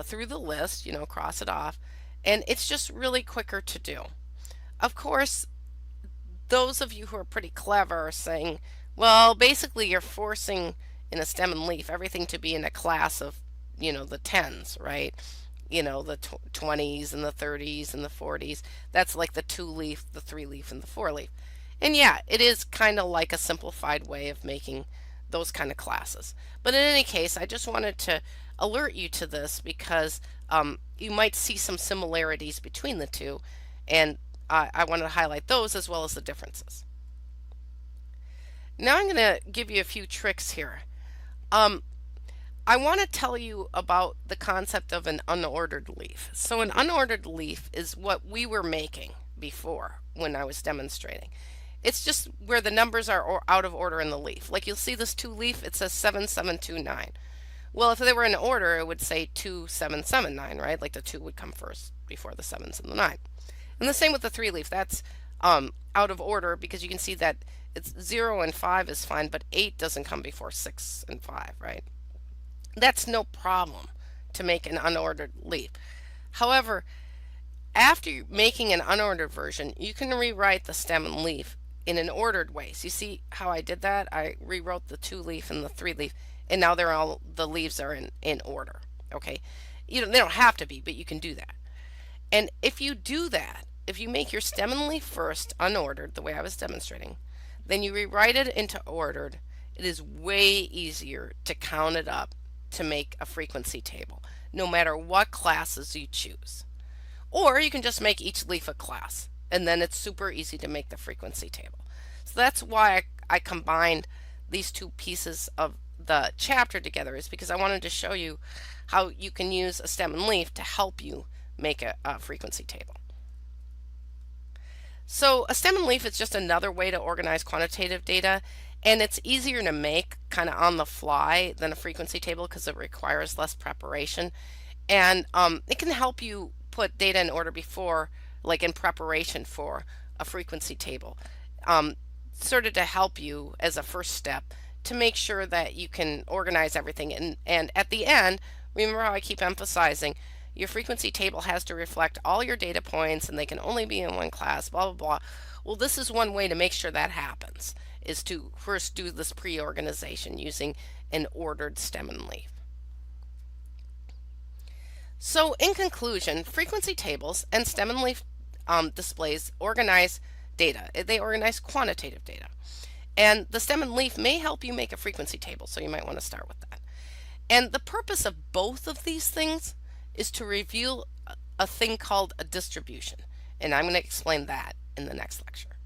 through the list, cross it off, and it's just really quicker to do. Of course, those of you who are pretty clever are saying, well, basically you're forcing in a stem and leaf everything to be in a class of, the tens, right? The 20s and the 30s and the 40s. That's like the 2-leaf, the 3-leaf, and the 4-leaf. And yeah, it is kind of like a simplified way of making those kind of classes. But in any case, I just wanted to alert you to this because you might see some similarities between the two, and I wanted to highlight those as well as the differences. Now I'm going to give you a few tricks here. I want to tell you about the concept of an unordered leaf. So an unordered leaf is what we were making before when I was demonstrating. It's just where the numbers are out of order in the leaf. Like you'll see this 2-leaf, it says 7729. Well, if they were in order, it would say 2779, right? Like the 2 would come first before the 7s and the 9. And the same with the 3-leaf. That's out of order because you can see that it's 0 and 5 is fine, but 8 doesn't come before 6 and 5, right? That's no problem to make an unordered leaf. However, after making an unordered version, you can rewrite the stem and leaf in an ordered way. So you see how I did that? I rewrote the 2-leaf and the 3-leaf, and now the leaves are in order. Okay, they don't have to be, but you can do that. And if you do that, if you make your stem and leaf first unordered, the way I was demonstrating, then you rewrite it into ordered, it is way easier to count it up to make a frequency table, no matter what classes you choose. Or you can just make each leaf a class, and then it's super easy to make the frequency table. So that's why I combined these two pieces of the chapter together, is because I wanted to show you how you can use a stem and leaf to help you make a frequency table. So a stem and leaf is just another way to organize quantitative data, and it's easier to make kind of on the fly than a frequency table because it requires less preparation, and it can help you put data in order before, like in preparation for a frequency table, sort of to help you as a first step to make sure that you can organize everything. And at the end, remember how I keep emphasizing, your frequency table has to reflect all your data points and they can only be in one class, blah, blah, blah. Well, this is one way to make sure that happens, is to first do this pre-organization using an ordered stem and leaf. So in conclusion, frequency tables and stem and leaf displays organize data. They organize quantitative data. And the stem and leaf may help you make a frequency table, so you might want to start with that. And the purpose of both of these things is to reveal a thing called a distribution. And I'm going to explain that in the next lecture.